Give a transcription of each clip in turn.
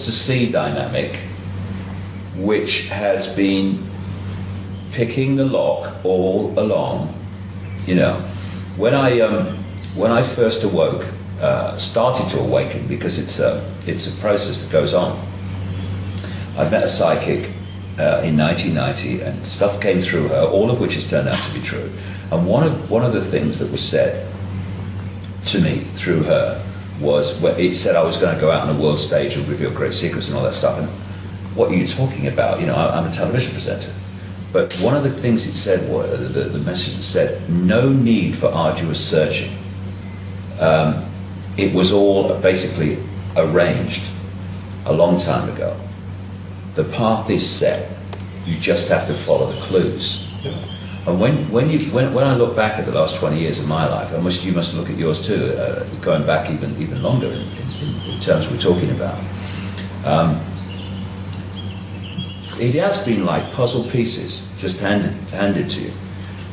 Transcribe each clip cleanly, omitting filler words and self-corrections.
to-see dynamic, which has been picking the lock all along. You know, when I first awoke, started to awaken, because it's a process that goes on. I met a psychic in 1990, and stuff came through her, all of which has turned out to be true. And one of the things that was said to me through her was, well, it said I was going to go out on a world stage and reveal great secrets and all that stuff. And what are you talking about? You know, I'm a television presenter. But one of the things it said, the message said, no need for arduous searching. It was all basically arranged a long time ago. The path is set. You just have to follow the clues. Yeah. And when I look back at the last 20 years of my life, you must look at yours too, going back even longer in terms we're talking about. It has been like puzzle pieces just handed to you,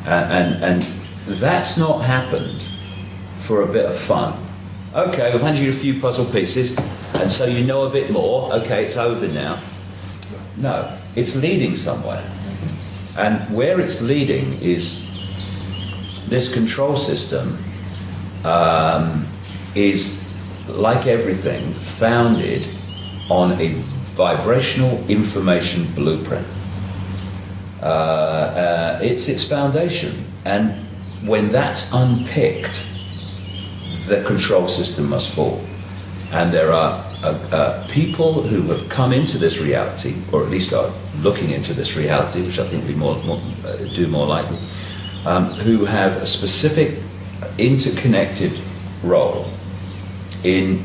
and that's not happened for a bit of fun. Okay, we've handed you a few puzzle pieces, and so you know a bit more. Okay, it's over now. No, it's leading somewhere. And where it's leading is this control system is, like everything, founded on a vibrational information blueprint. It's its foundation. And when that's unpicked, the control system must fall. And there are people who have come into this reality, or at least are looking into this reality, which I think we do more likely, who have a specific interconnected role in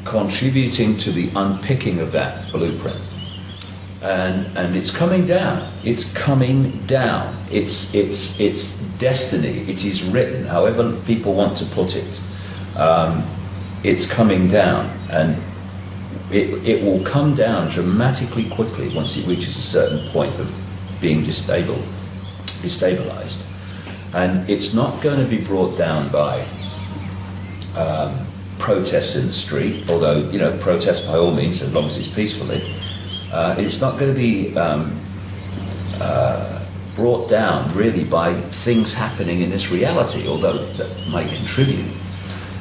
contributing to the unpicking of that blueprint. And it's coming down. It's coming down. It's destiny. It is written, however people want to put it. It's coming down, and it will come down dramatically quickly once it reaches a certain point of being destabilized. And it's not going to be brought down by protests in the street, although, you know, protest by all means, as long as it's peacefully. It's not going to be brought down really by things happening in this reality, although that might contribute.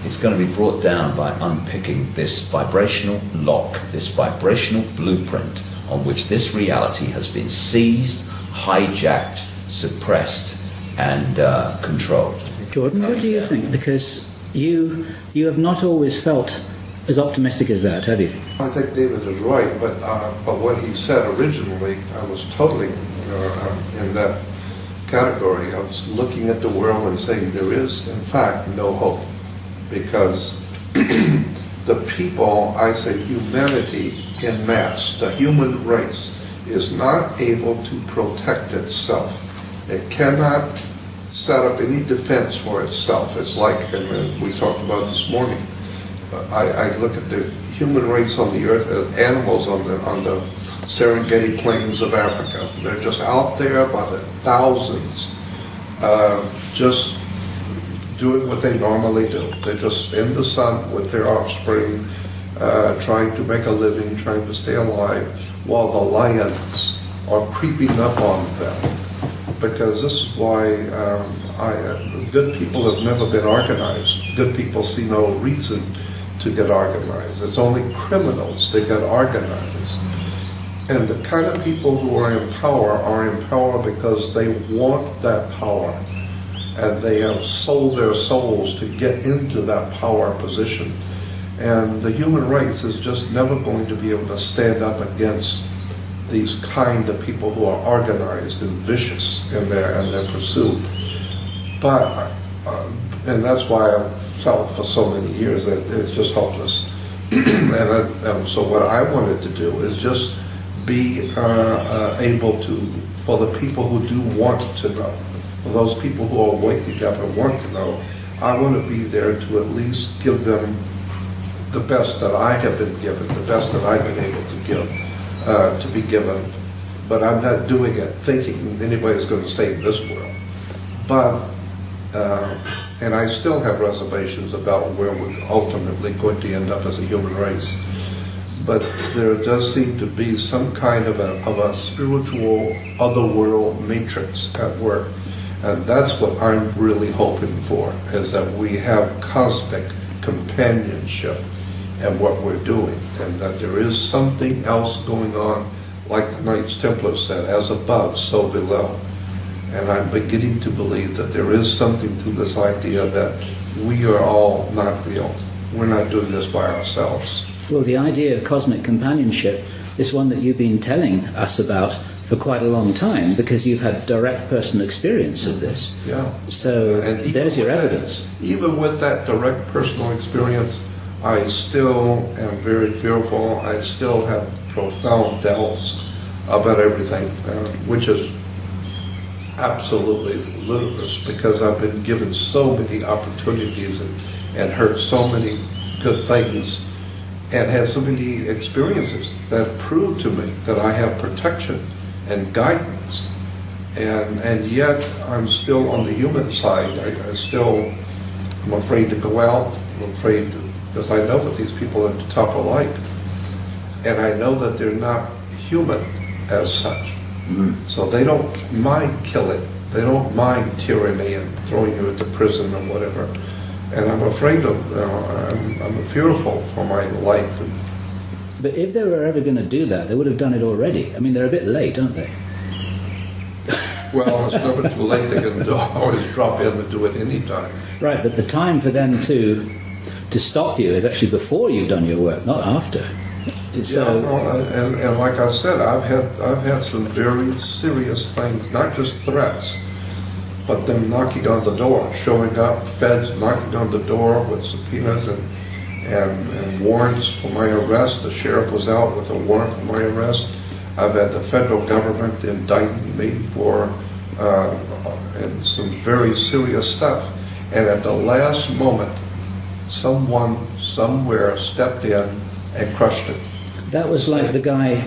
It's going to be brought down by unpicking this vibrational lock, this vibrational blueprint on which this reality has been seized, hijacked, suppressed, and controlled. Jordan, what do you think? Because you have not always felt as optimistic as that, have you? I think David is right, but what he said originally, I was totally in that category. I was looking at the world and saying there is, in fact, no hope. Because the people, I say humanity in mass, the human race, is not able to protect itself. It cannot set up any defense for itself. It's like, and we talked about this morning, I look at the human race on the earth as animals on the Serengeti plains of Africa. They're just out there by the thousands, just doing what they normally do. They're just in the sun with their offspring, trying to make a living, trying to stay alive, while the lions are creeping up on them. Because this is why good people have never been organized. Good people see no reason to get organized. It's only criminals that get organized. And the kind of people who are in power because they want that power. And they have sold their souls to get into that power position. And the human race is just never going to be able to stand up against these kind of people who are organized and vicious in their pursuit. But, and that's why I felt for so many years that it's just hopeless. and so what I wanted to do is just be able to, for the people who do want to know, for those people who are waking up and want to know, I want to be there to at least give them the best that I have been given, the best that I've been able to give, to be given. But I'm not doing it thinking anybody's going to save this world. But, and I still have reservations about where we're ultimately going to end up as a human race. but there does seem to be some kind of a spiritual otherworld matrix at work. And that's what I'm really hoping for, is that we have cosmic companionship in what we're doing, and that there is something else going on, like the Knights Templar said, as above, so below. And I'm beginning to believe that there is something to this idea that we are all not real. We're not doing this by ourselves. Well, the idea of cosmic companionship is one that you've been telling us about for quite a long time, because you've had direct personal experience of this. Yeah. So there's your evidence. Even with that direct personal experience, I still am very fearful. I still have profound doubts about everything, which is absolutely ludicrous, because I've been given so many opportunities and heard so many good things and had so many experiences that prove to me that I have protection and guidance, and yet I'm still on the human side. I'm afraid to go out. I'm afraid because I know what these people at the top are like, and I know that they're not human as such. So they don't mind killing. They don't mind tyranny and throwing you into prison or whatever. And I'm afraid of, I'm fearful for my life. But if they were ever going to do that, they would have done it already. I mean, they're a bit late, aren't they? Well, it's never too late. They can always drop in and do it anytime. Right, but the time for them to stop you is actually before you've done your work, not after. And like I said, I've had some very serious things, not just threats, but them knocking on the door, showing up, feds knocking on the door with subpoenas and warrants for my arrest. The sheriff was out with a warrant for my arrest. I've had the federal government indicting me for and some very serious stuff. And at the last moment, someone somewhere stepped in and crushed it. That was like the guy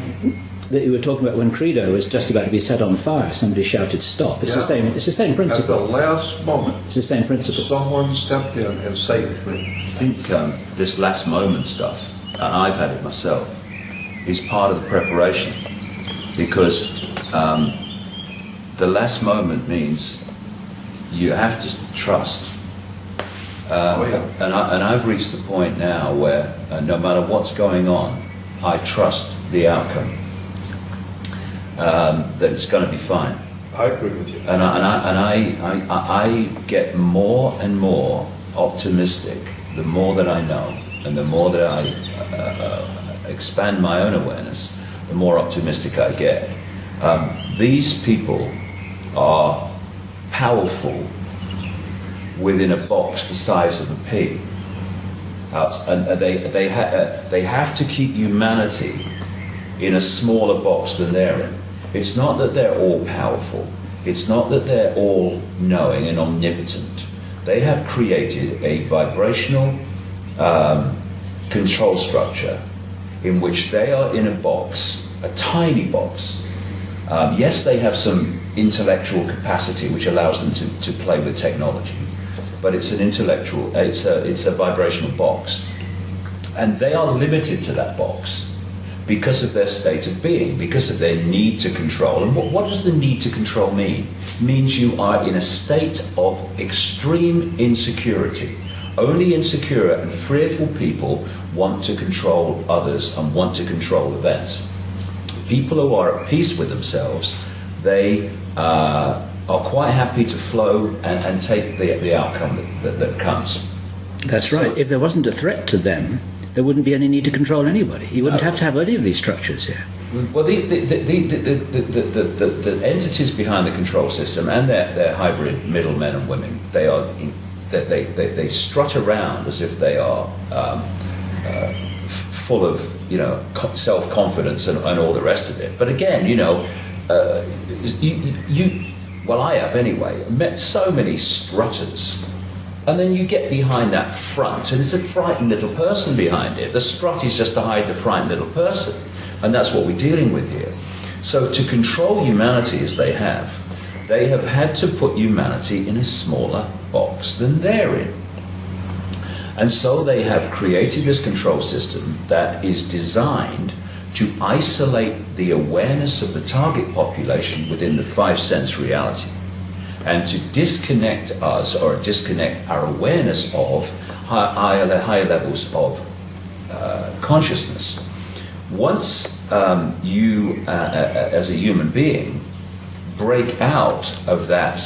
that you were talking about when Credo was just about to be set on fire. Somebody shouted, "Stop!" It's the same. It's the same principle. At the last moment, it's the same principle. Someone stepped in and saved me. I think this last moment stuff, and I've had it myself, is part of the preparation, because the last moment means you have to trust. And I've reached the point now where no matter what's going on, I trust the outcome, that it's going to be fine. I agree with you. And I get more and more optimistic the more that I know, and the more that I expand my own awareness, the more optimistic I get. These people are powerful within a box the size of a pea. And they have to keep humanity in a smaller box than they're in. It's not that they're all powerful. It's not that they're all knowing and omnipotent. They have created a vibrational control structure in which they are in a box, a tiny box. Yes, they have some intellectual capacity which allows them to play with technology. But it's an intellectual, it's a vibrational box. And they are limited to that box because of their state of being, because of their need to control. And what does the need to control mean? It means you are in a state of extreme insecurity. Only insecure and fearful people want to control others and want to control events. People who are at peace with themselves, they are quite happy to flow and take the outcome that comes. That's right. So, if there wasn't a threat to them, there wouldn't be any need to control anybody. You wouldn't have to have any of these structures here. Well, the entities behind the control system and their hybrid middlemen and women, they strut around as if they are full of self-confidence and all the rest of it. But again, well, I have anyway, met so many strutters. And then you get behind that front, and there's a frightened little person behind it. The strut is just to hide the frightened little person. And that's what we're dealing with here. So to control humanity as they have had to put humanity in a smaller box than they're in. And so they have created this control system that is designed to isolate the awareness of the target population within the five-sense reality, and to disconnect us, or disconnect our awareness of higher levels of consciousness. Once you, as a human being, break out of that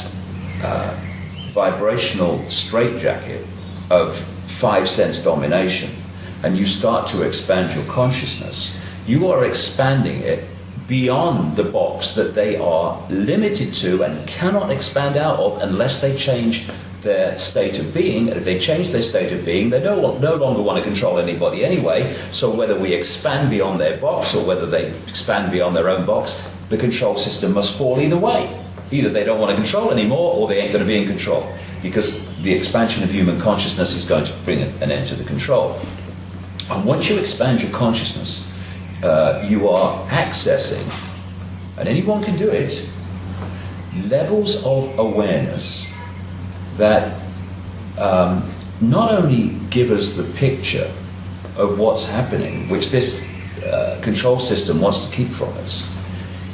vibrational straitjacket of five-sense domination, and you start to expand your consciousness, you are expanding it beyond the box that they are limited to and cannot expand out of unless they change their state of being. And if they change their state of being, they no longer want to control anybody anyway. So whether we expand beyond their box or whether they expand beyond their own box, the control system must fall either way. Either they don't want to control anymore, or they ain't going to be in control, because the expansion of human consciousness is going to bring an end to the control. And once you expand your consciousness, you are accessing, and anyone can do it, levels of awareness that not only give us the picture of what's happening, which this control system wants to keep from us,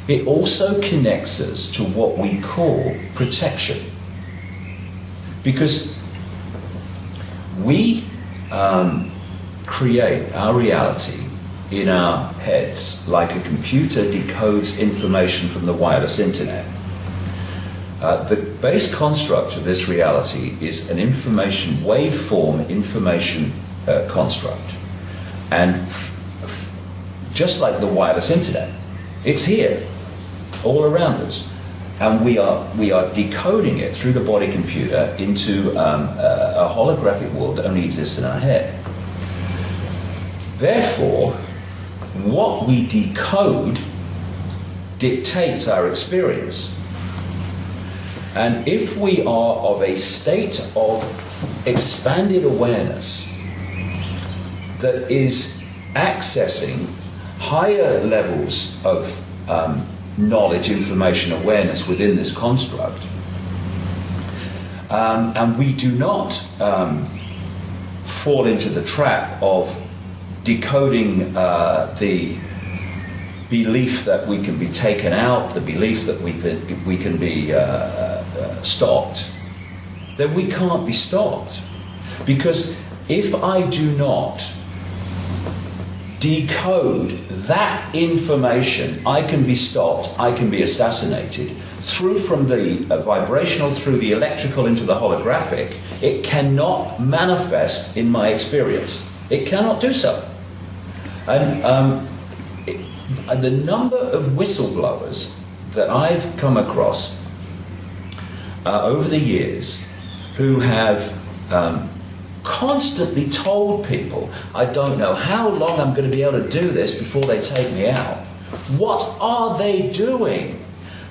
it also connects us to what we call protection. Because we create our reality in our heads like a computer decodes information from the wireless internet. The base construct of this reality is an waveform information construct. And just like the wireless internet, it's here, all around us. And we are decoding it through the body computer into a holographic world that only exists in our head. Therefore, what we decode dictates our experience. And if we are of a state of expanded awareness that is accessing higher levels of knowledge, information, awareness within this construct, and we do not fall into the trap of decoding the belief that we can be taken out, the belief that we can be stopped, then we can't be stopped. Because if I do not decode that information, I can be stopped, I can be assassinated. From the vibrational, through the electrical into the holographic, it cannot manifest in my experience. It cannot do so. And the number of whistleblowers that I've come across over the years who have constantly told people, I don't know how long I'm going to be able to do this before they take me out. What are they doing?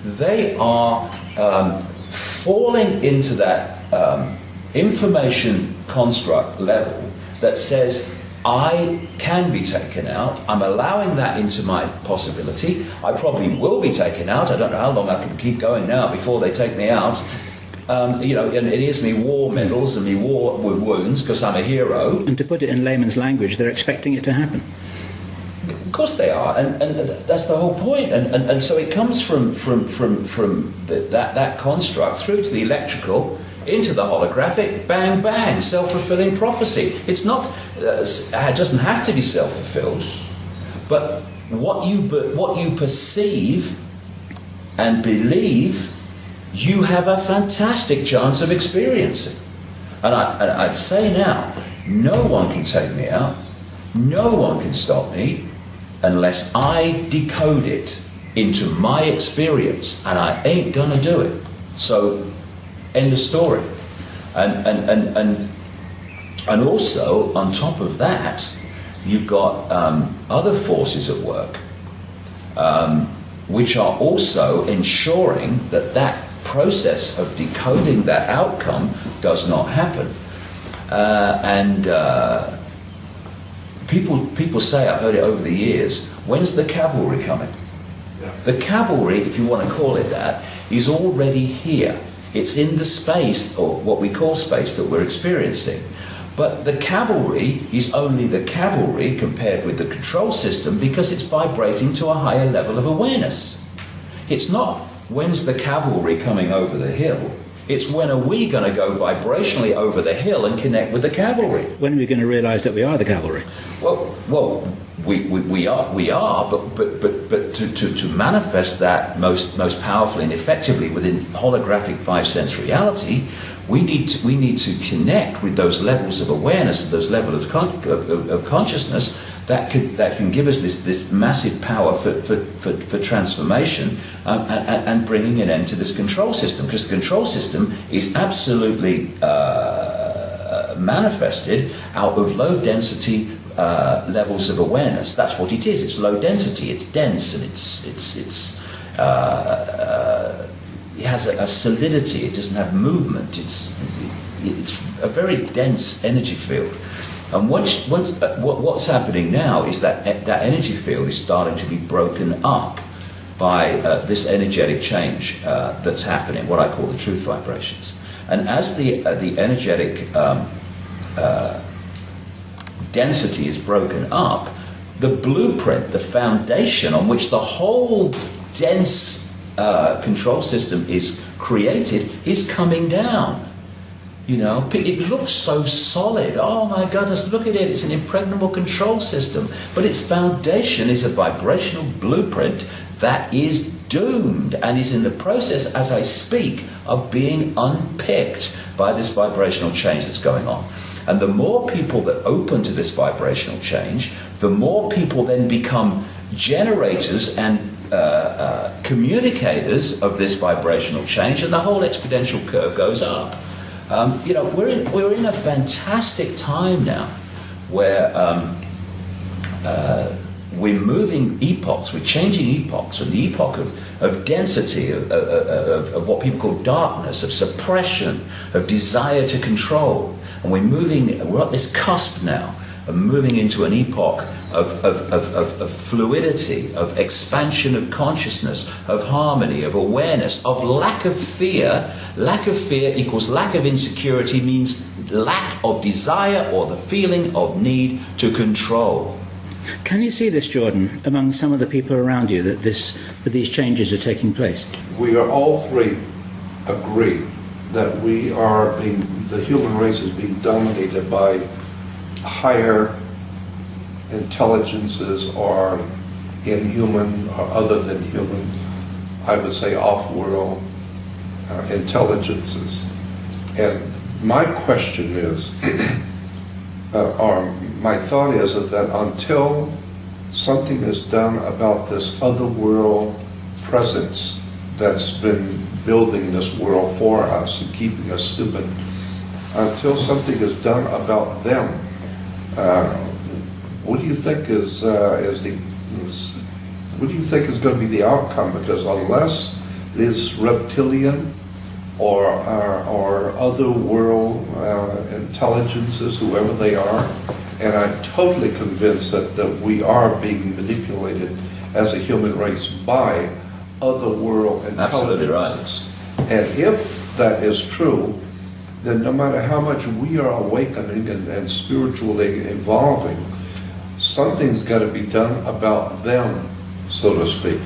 They are falling into that information construct level that says, I can be taken out. I'm allowing that into my possibility. I probably will be taken out. I don't know how long I can keep going now before they take me out. And it is me war medals and me war wounds because I'm a hero. And to put it in layman's language, they're expecting it to happen. Of course they are, and that's the whole point. And so it comes from that construct through to the electrical, into the holographic, bang, bang, self-fulfilling prophecy. It's not, it doesn't have to be self-fulfilled, but what you perceive and believe, you have a fantastic chance of experiencing. And I'd say now, no one can take me out, no one can stop me, unless I decode it into my experience, and I ain't gonna do it. So, end of story. And also, on top of that, you've got other forces at work, which are also ensuring that process of decoding that outcome does not happen. People say, I've heard it over the years, when's the cavalry coming? Yeah. The cavalry, if you want to call it that, is already here. It's in the space, or what we call space, that we're experiencing. But the cavalry is only the cavalry compared with the control system because it's vibrating to a higher level of awareness. It's not, when's the cavalry coming over the hill? It's when are we going to go vibrationally over the hill and connect with the cavalry? When are we going to realise that we are the cavalry? Well, we are, but to manifest that most powerfully and effectively within holographic five-sense reality, we need to connect with those levels of awareness, those levels of consciousness that can give us this massive power for transformation and bringing an end to this control system, because the control system is absolutely manifested out of low density levels of awareness. That's what it is. It's low density. It's dense, and it has a solidity. It doesn't have movement. It's a very dense energy field. And what's happening now is that energy field is starting to be broken up by this energetic change that's happening, what I call the truth vibrations. And as the energetic density is broken up, the blueprint, the foundation on which the whole dense control system is created is coming down. You know, it looks so solid. Oh my goodness, look at it. It's an impregnable control system. But its foundation is a vibrational blueprint that is doomed and is in the process, as I speak, of being unpicked by this vibrational change that's going on. And the more people that open to this vibrational change, the more people then become generators and communicators of this vibrational change, and the whole exponential curve goes up. You know, we're in a fantastic time now where we're moving epochs, we're changing epochs from the epoch of density, of what people call darkness, of suppression, of desire to control. And we're at this cusp now of moving into an epoch of fluidity, of expansion of consciousness, of harmony, of awareness, of lack of fear. Lack of fear equals lack of insecurity, means lack of desire or the feeling of need to control. Can you see this, Jordan, among some of the people around you, that these changes are taking place? We are all three agree that the human race is being dominated by higher intelligences or inhuman or other than human, I would say off-world intelligences. And my question is, or my thought is that until something is done about this other world presence that's been building this world for us and keeping us stupid, until something is done about them, what do you think is going to be the outcome? Because unless this reptilian or other world intelligences, whoever they are, and I'm totally convinced that we are being manipulated as a human race by other world intelligences. Right. And if that is true, then no matter how much we are awakening and spiritually evolving, something's got to be done about them, so to speak.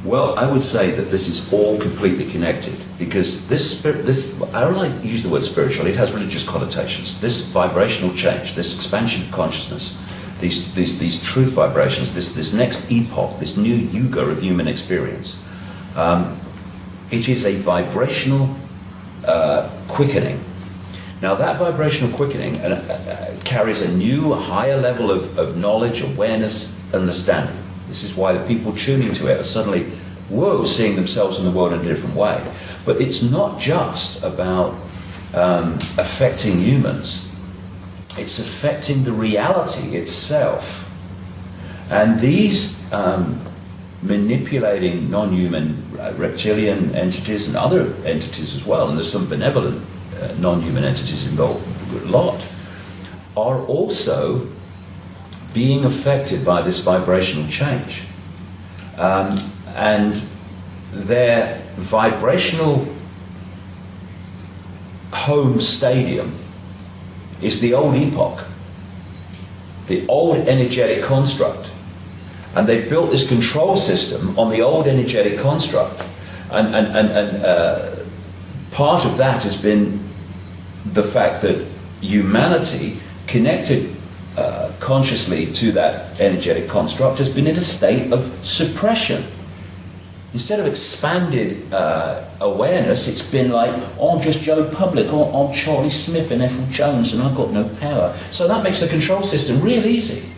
Well, I would say that this is all completely connected, because this I don't like to use the word spiritual, it has religious connotations. This vibrational change, this expansion of consciousness, these truth vibrations, this next epoch, this new yuga of human experience, it is a vibrational quickening. Now that vibrational quickening carries a new, higher level of knowledge, awareness, understanding. This is why the people tuning to it are suddenly, whoa, seeing themselves in the world in a different way. But it's not just about affecting humans. It's affecting the reality itself. And these manipulating non-human reptilian entities and other entities as well, and there's some benevolent non-human entities involved, a good lot, are also being affected by this vibrational change. And their vibrational home stadium is the old epoch, the old energetic construct. And they built this control system on the old energetic construct. And part of that has been the fact that humanity, connected consciously to that energetic construct, has been in a state of suppression. Instead of expanded awareness, it's been like, oh, I'm just Joe Public, or I'm Charlie Smith and Ethel Jones, and I've got no power. So that makes the control system real easy.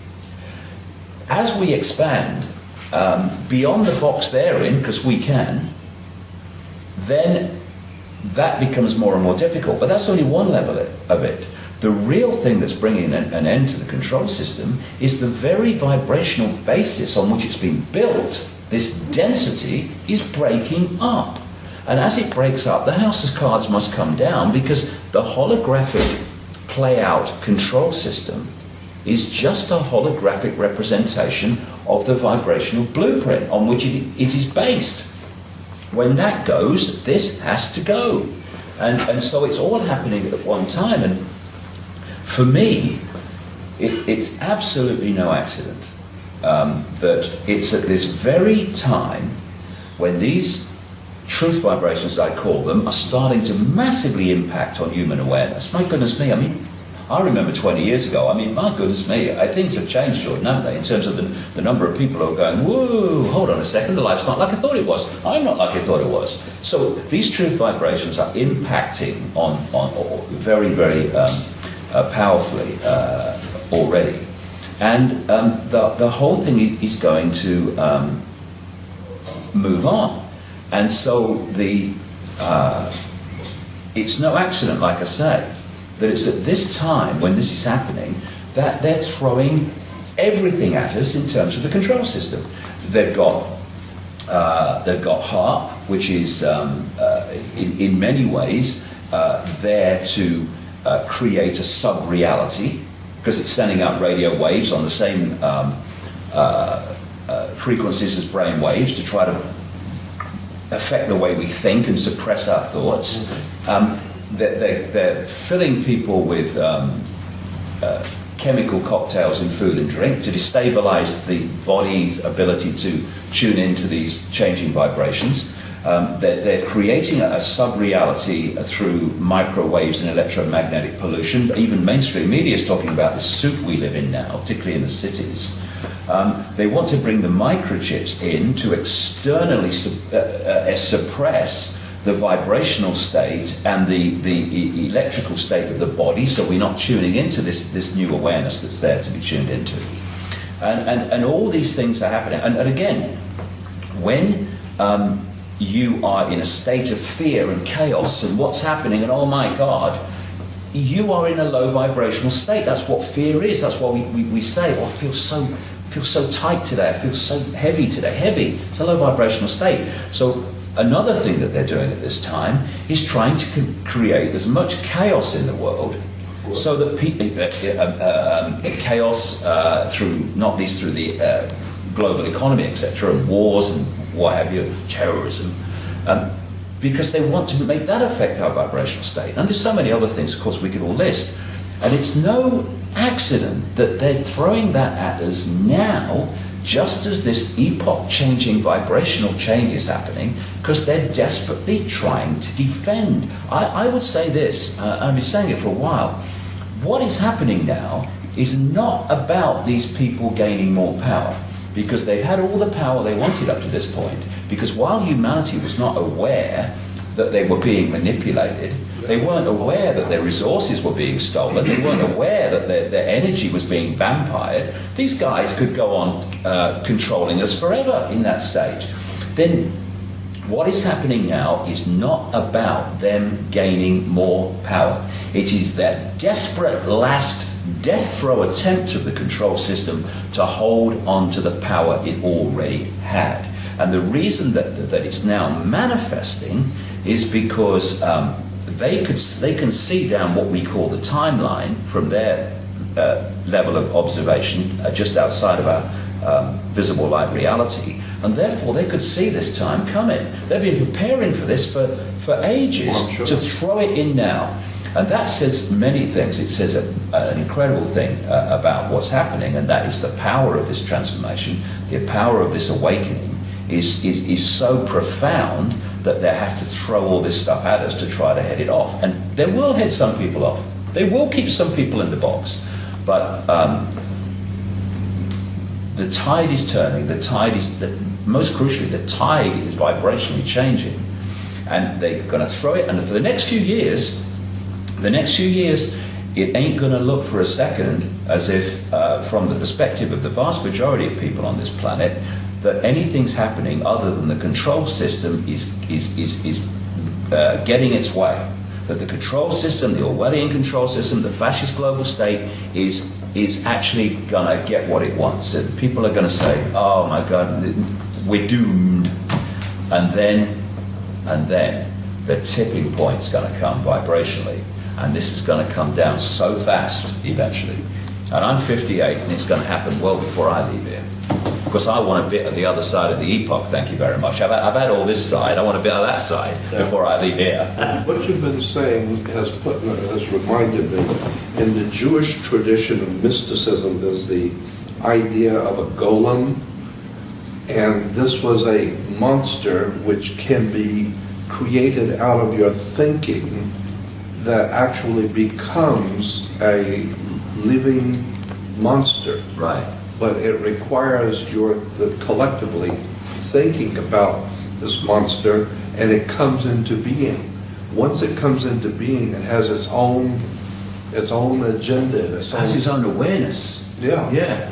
As we expand beyond the box they're in, because we can, then that becomes more and more difficult. But that's only one level of it. The real thing that's bringing an end to the control system is the very vibrational basis on which it's been built. This density is breaking up. And as it breaks up, the house of cards must come down, because the holographic play-out control system is just a holographic representation of the vibrational blueprint on which it is based. When that goes, this has to go. And so it's all happening at one time. And for me, it's absolutely no accident that it's at this very time when these truth vibrations, I call them, are starting to massively impact on human awareness. My goodness me, I mean, I remember 20 years ago, I mean, my goodness me, things have changed, Jordan, haven't they, in terms of the number of people who are going, whoa, hold on a second, the life's not like I thought it was. I'm not like I thought it was. So these truth vibrations are impacting on very, very powerfully already. And the whole thing is going to move on. And so it's no accident, like I say, that it's at this time when this is happening that they're throwing everything at us in terms of the control system. They've got HARP, which is in many ways there to create a sub-reality, because it's sending out radio waves on the same frequencies as brain waves to try to affect the way we think and suppress our thoughts. They're filling people with chemical cocktails in food and drink to destabilize the body's ability to tune into these changing vibrations. They're creating a sub-reality through microwaves and electromagnetic pollution. Even mainstream media is talking about the soup we live in now, particularly in the cities. They want to bring the microchips in to externally suppress the vibrational state and the electrical state of the body, so we're not tuning into this new awareness that's there to be tuned into. And all these things are happening. And again, when you are in a state of fear and chaos and what's happening, and oh my God, you are in a low vibrational state. That's what fear is. That's why we say, oh, I feel so tight today, I feel so heavy today. Heavy, it's a low vibrational state. So another thing that they're doing at this time is trying to create as much chaos in the world, so that chaos through, not least through the global economy, etc., and wars and what have you, terrorism, because they want to make that affect our vibrational state. And there's so many other things, of course, we could all list. And it's no accident that they're throwing that at us now, just as this epoch-changing vibrational change is happening, because they're desperately trying to defend. I would say this, I've been saying it for a while, what is happening now is not about these people gaining more power, because they've had all the power they wanted up to this point, because while humanity was not aware that they were being manipulated, they weren't aware that their resources were being stolen, they weren't aware that their energy was being vampired. These guys could go on controlling us forever in that stage. Then what is happening now is not about them gaining more power. It is their desperate last death throw attempt of the control system to hold on to the power it already had. And the reason that it's now manifesting is because they can see down what we call the timeline from their level of observation just outside of our visible light reality, and therefore they could see this time coming. They've been preparing for this for ages, to throw it in now. And that says many things. It says an incredible thing about what's happening, and that is the power of this transformation, the power of this awakening is so profound that they have to throw all this stuff at us to try to head it off. And they will head some people off. They will keep some people in the box. But the tide is turning. Most crucially, the tide is vibrationally changing. And they're going to throw it. And for the next few years, it ain't going to look for a second as if, from the perspective of the vast majority of people on this planet, that anything's happening other than the control system is getting its way. That the control system, the Orwellian control system, the fascist global state is actually going to get what it wants. And people are going to say, oh my God, we're doomed. And then the tipping point's going to come vibrationally. And this is going to come down so fast eventually. And I'm 58, and it's going to happen well before I leave here. Because I want a bit of the other side of the epoch, thank you very much. I've had all this side, I want a bit of that side before I leave here. What you've been saying has reminded me, in the Jewish tradition of mysticism, there's the idea of a golem, and this was a monster which can be created out of your thinking that actually becomes a living monster. Right. But it requires collectively thinking about this monster, and it comes into being. Once it comes into being, it has its own agenda. It has its own awareness. Yeah. Yeah.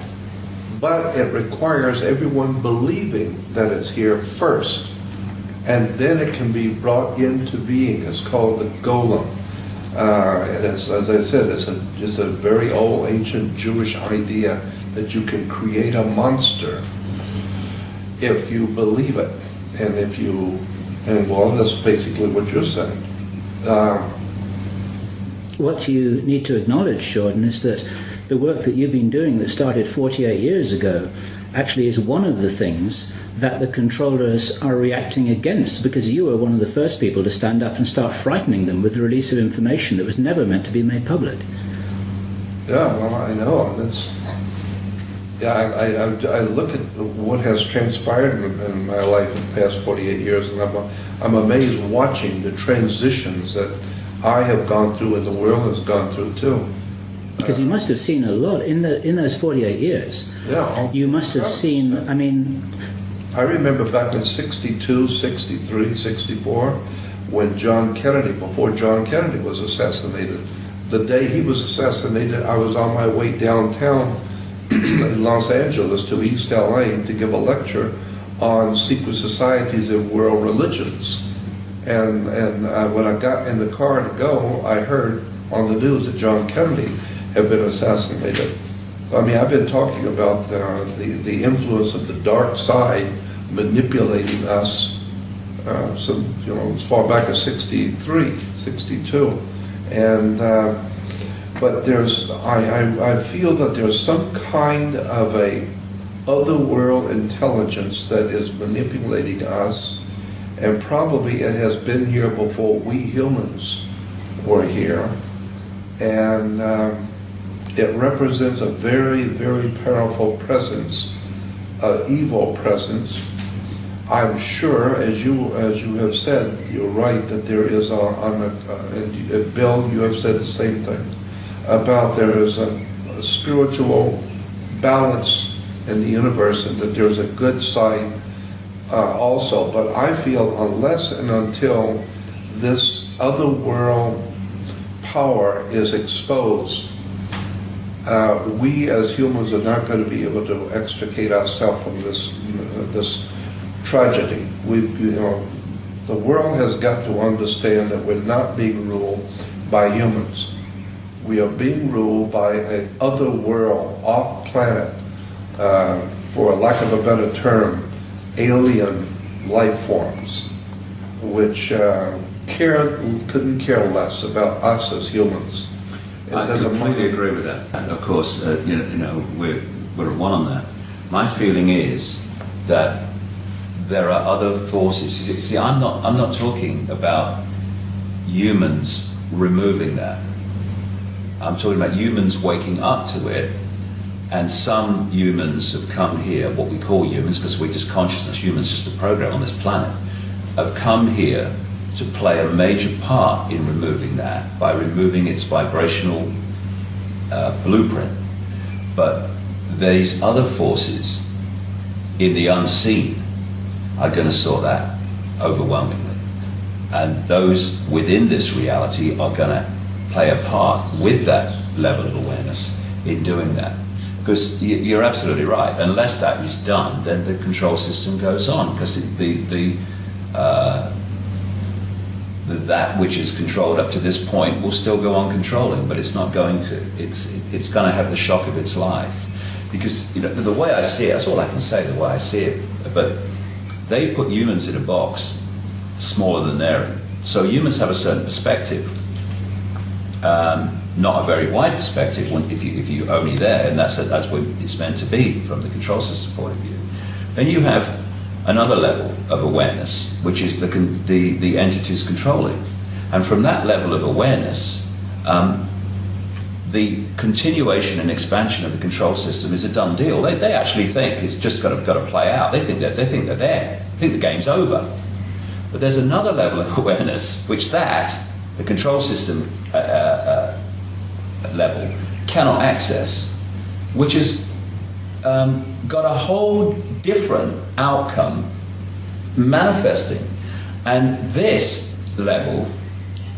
But it requires everyone believing that it's here first, and then it can be brought into being. It's called the golem. And as I said, it's a very old, ancient Jewish idea that you can create a monster if you believe it, and well, that's basically what you're saying. What you need to acknowledge, Jordan, is that the work that you've been doing that started 48 years ago actually is one of the things that the controllers are reacting against, because you were one of the first people to stand up and start frightening them with the release of information that was never meant to be made public. Yeah, well, I know. I look at what has transpired in my life in the past 48 years, and I'm amazed watching the transitions that I have gone through and the world has gone through too. Because you must have seen a lot in those 48 years. Yeah. You must have seen, I mean... I remember back in 62, 63, 64, when John Kennedy, before John Kennedy was assassinated, the day he was assassinated, I was on my way downtown in Los Angeles to East LA to give a lecture on secret societies and world religions. And when I got in the car to go, I heard on the news that John Kennedy had been assassinated. I mean, I've been talking about the influence of the dark side manipulating us as far back as 63, 62. And but I feel that there's some kind of a otherworld intelligence that is manipulating us, and probably it has been here before we humans were here, and it represents a very, very powerful presence, evil presence. I'm sure, as you have said, you're right that there is and Bill, you have said the same thing about there is a spiritual balance in the universe, and that there's a good side also. But I feel unless and until this other world power is exposed, we as humans are not going to be able to extricate ourselves from this tragedy. The world has got to understand that we're not being ruled by humans. We are being ruled by an other world, off-planet, for lack of a better term, alien life forms, which couldn't care less about us as humans. I completely agree with that. And of course, we're at one on that. My feeling is that there are other forces. See, I'm not talking about humans removing that. I'm talking about humans waking up to it, and some humans have come here, what we call humans, because we're just consciousness, humans just a program on this planet, have come here to play a major part in removing that by removing its vibrational blueprint. But these other forces in the unseen are going to sort that overwhelmingly. And those within this reality are going to play a part with that level of awareness in doing that. Because you're absolutely right. Unless that is done, then the control system goes on. Because that which is controlled up to this point will still go on controlling, but it's not going to. It's going to have the shock of its life. Because the way I see it, that's all I can say, the way I see it. But they put humans in a box smaller than they're in. So humans have a certain perspective. Not a very wide perspective if you're only there, and that's what it's meant to be from the control system point of view. Then you have another level of awareness, which is the entities controlling. And from that level of awareness, the continuation and expansion of the control system is a done deal. They actually think it's just got to play out. They think they're there. They think the game's over. But there's another level of awareness, which the control system level cannot access, which has got a whole different outcome manifesting. And this level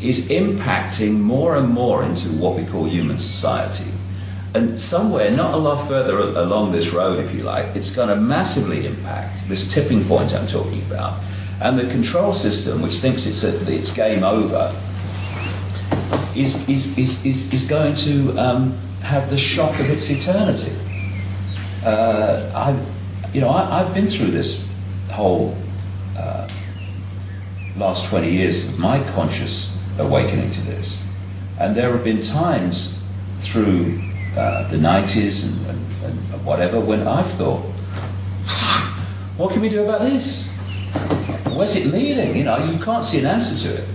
is impacting more and more into what we call human society. And somewhere, not a lot further along this road, if you like, it's going to massively impact this tipping point I'm talking about. And the control system, which thinks it's game over, is going to have the shock of its eternity. I've been through this whole last 20 years of my conscious awakening to this, and there have been times through the 90s and whatever when I've thought, what can we do about this? Where's it leading? You can't see an answer to it.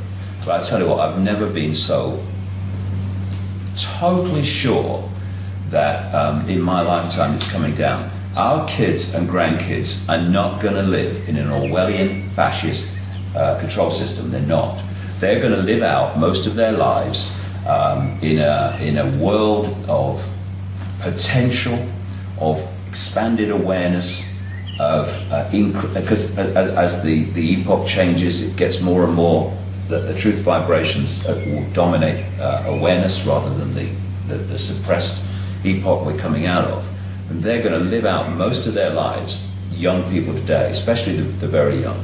But I tell you what, I've never been so totally sure that in my lifetime it's coming down. Our kids and grandkids are not going to live in an Orwellian fascist control system. They're not. They're going to live out most of their lives in a world of potential, of expanded awareness, because as the epoch changes, it gets more and more the truth vibrations will dominate awareness rather than the suppressed epoch we're coming out of. And they're going to live out most of their lives, young people today, especially the very young,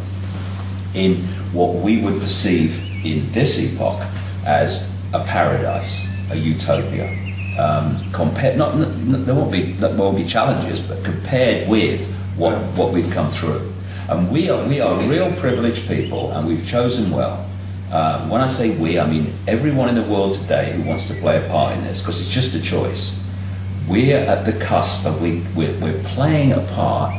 in what we would perceive in this epoch as a paradise, a utopia. There won't be challenges, but compared with what we've come through. And we are real privileged people, and we've chosen well. When I say we, I mean everyone in the world today who wants to play a part in this, because it's just a choice. We're at the cusp of we're playing a part,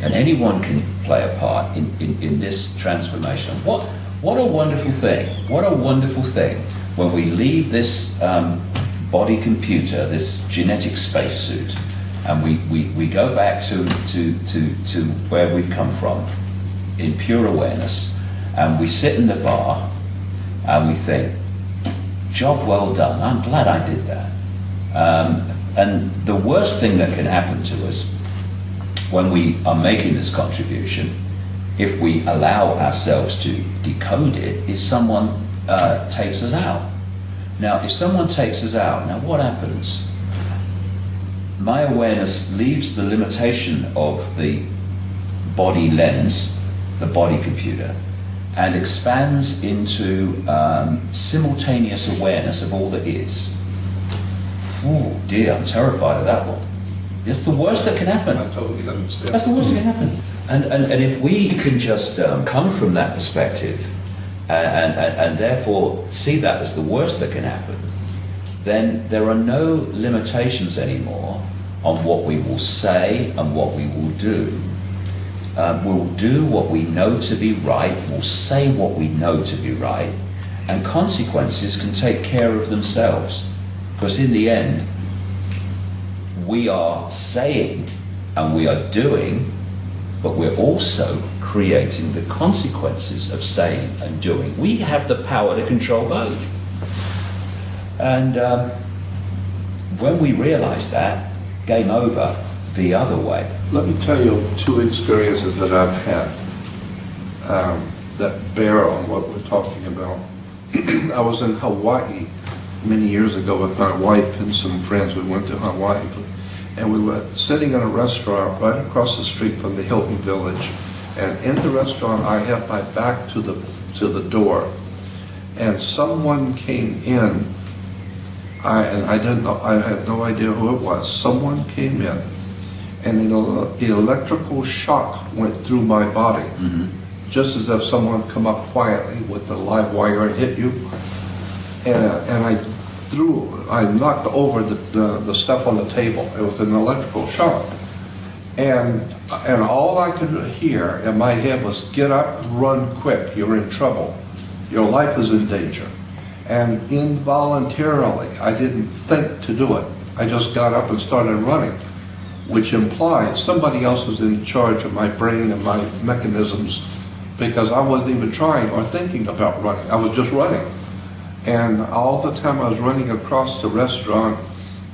and anyone can play a part in this transformation. What a wonderful thing! What a wonderful thing when we leave this body computer, this genetic spacesuit, and we go back to where we've come from in pure awareness, and we sit in the bar and we think, job well done, I'm glad I did that. And the worst thing that can happen to us when we are making this contribution, if we allow ourselves to decode it, is someone takes us out. Now, if someone takes us out, now what happens? My awareness leaves the limitation of the body lens, the body computer, and expands into simultaneous awareness of all that is. Oh dear, I'm terrified of that one. It's the worst that can happen. I totally understand. That's the worst that can happen. And if we can just come from that perspective and therefore see that as the worst that can happen, then there are no limitations anymore on what we will say and what we will do. We'll do what we know to be right, we'll say what we know to be right, And consequences can take care of themselves. Because in the end, we are saying and we are doing, but we're also creating the consequences of saying and doing. We have the power to control both. And when we realize that, game over the other way. Let me tell you two experiences that I've had that bear on what we're talking about. I was in Hawaii many years ago with my wife and some friends. We went to Hawaii, and we were sitting in a restaurant right across the street from the Hilton Village. And in the restaurant, I had my back to the door, and someone came in. I didn't know. I had no idea who it was. Someone came in, and the electrical shock went through my body, just as if someone come up quietly with the live wire and hit you. And I knocked over the stuff on the table. It was an electrical shock, and all I could hear in my head was, "Get up, run quick! You're in trouble. Your life is in danger." And involuntarily, I didn't think to do it. I just got up and started running, which implied somebody else was in charge of my brain and my mechanisms, because I wasn't even trying or thinking about running. I was just running. And all the time I was running across the restaurant,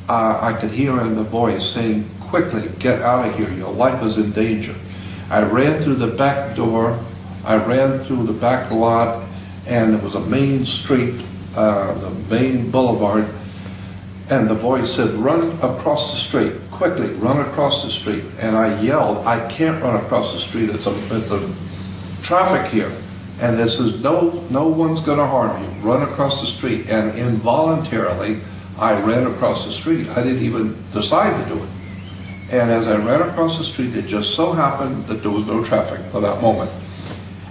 I could hear in the voice saying, "Quickly, get out of here. Your life is in danger." I ran through the back door. I ran through the back lot, and it was a main street, the main boulevard, and the voice said, "Run across the street, quickly, run across the street." And I yelled, "I can't run across the street, it's a traffic here, and this is no one's going to harm you, run across the street." And involuntarily, I ran across the street. I didn't even decide to do it. And as I ran across the street, it just so happened that there was no traffic for that moment.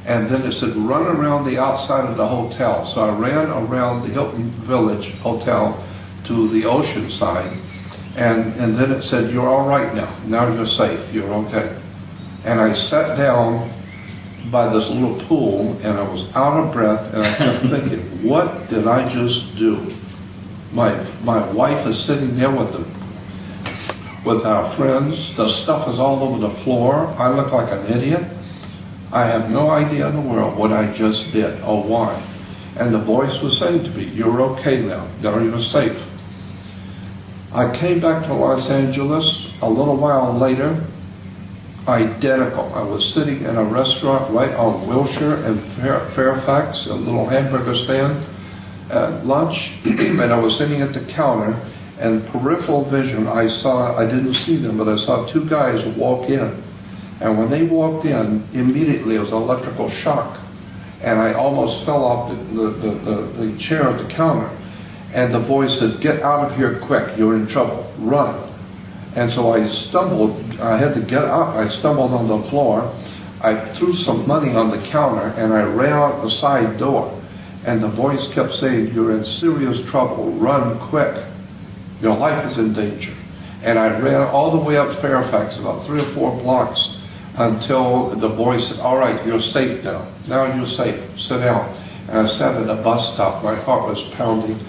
And then it said, "Run around the outside of the hotel." So I ran around the Hilton Village Hotel to the ocean side. And then it said, "You're all right now. Now you're safe. You're okay." And I sat down by this little pool, and I was out of breath, and I kept thinking, what did I just do? My wife is sitting there with our friends. The stuff is all over the floor. I look like an idiot. I have no idea in the world what I just did or why. And the voice was saying to me, "You're okay now. Now you're safe." I came back to Los Angeles a little while later, identical. I was sitting in a restaurant right on Wilshire and Fairfax, a little hamburger stand at lunch, and I was sitting at the counter, and peripheral vision, I didn't see them, but I saw two guys walk in. And when they walked in, immediately it was an electrical shock. And I almost fell off the chair at the counter. And the voice said, "Get out of here quick, you're in trouble, run." And so I stumbled, I had to get up, I stumbled on the floor, I threw some money on the counter, and I ran out the side door. And the voice kept saying, "You're in serious trouble, run quick, your life is in danger." And I ran all the way up Fairfax, about 3 or 4 blocks, until the voice said, "All right, you're safe now. Now you're safe, sit down." And I sat at a bus stop, my heart was pounding,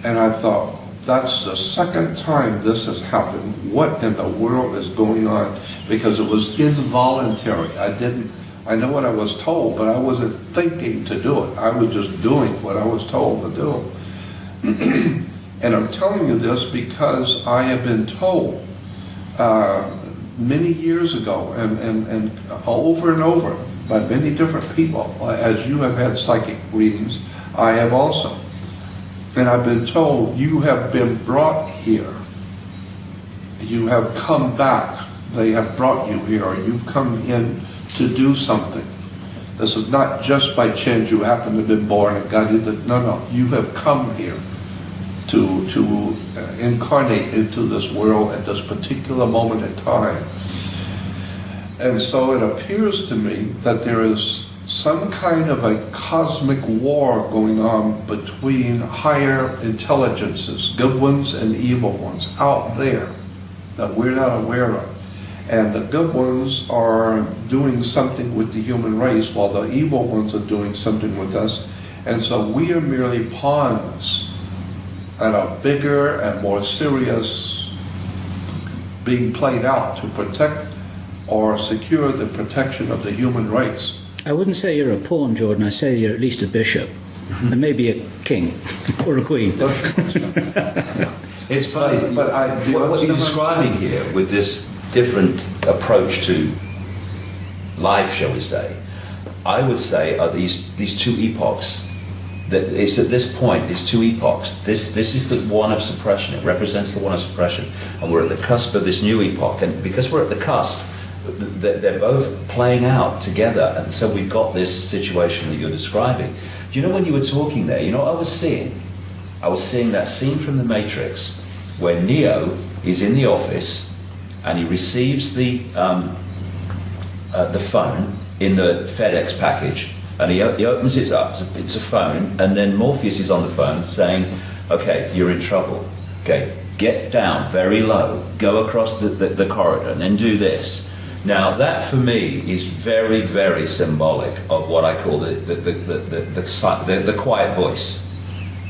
and I thought, that's the second time this has happened. What in the world is going on? Because it was involuntary. I know what I was told, but I wasn't thinking to do it. I was just doing what I was told to do. And I'm telling you this because I have been told many years ago and over and over by many different people, as you have had psychic readings, I have also. And I've been told, you have been brought here. You have come back. They have brought you here, or you've come in to do something. This is not just by chance you happen to have been born and got into. No. You have come here to incarnate into this world at this particular moment in time. And so it appears to me that there is some kind of a cosmic war going on between higher intelligences, good ones and evil ones, out there that we're not aware of. And the good ones are doing something with the human race while the evil ones are doing something with us. And so we are merely pawns at a bigger and more serious being played out to protect or secure the protection of the human rights. I wouldn't say you're a pawn, Jordan. I say you're at least a bishop, and maybe a king or a queen. It's funny, but what you're describing here with this different approach to life, shall we say, I would say are these two epochs. That it's at this point, these two epochs, this is the one of suppression. It represents the one of suppression, and we're at the cusp of this new epoch. And because we're at the cusp, they're both playing out together, and so we've got this situation that you're describing. Do you know, when you were talking there, you know what I was seeing? I was seeing that scene from The Matrix where Neo is in the office and he receives the phone in the FedEx package, and he opens it up. It's a phone, and then Morpheus is on the phone saying, "Okay, you're in trouble. Okay, get down very low, go across the corridor, and then do this." Now, that for me is very, very symbolic of what I call the quiet voice.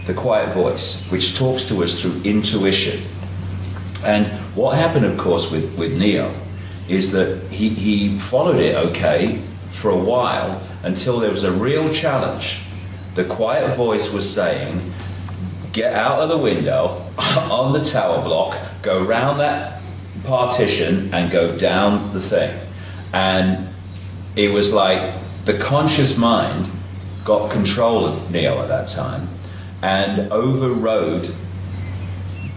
The quiet voice, which talks to us through intuition. And what happened, of course, with Neo is that he followed it okay for a while until there was a real challenge. The quiet voice was saying, get out of the window on the tower block, go round that partition and go down the thing. And it was like the conscious mind got control of Neo at that time and overrode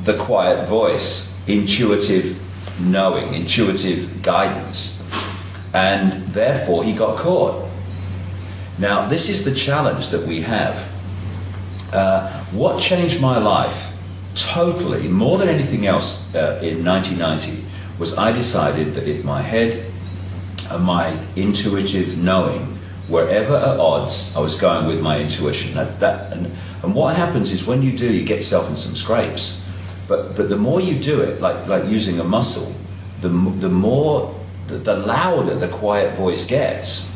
the quiet voice, intuitive knowing, intuitive guidance, and therefore he got caught. Now, this is the challenge that we have. What changed my life totally, more than anything else, in 1990, was I decided that if my head and my intuitive knowing were ever at odds, I was going with my intuition. And what happens is when you do, you get yourself in some scrapes. But the more you do it, like using a muscle, the louder the quiet voice gets.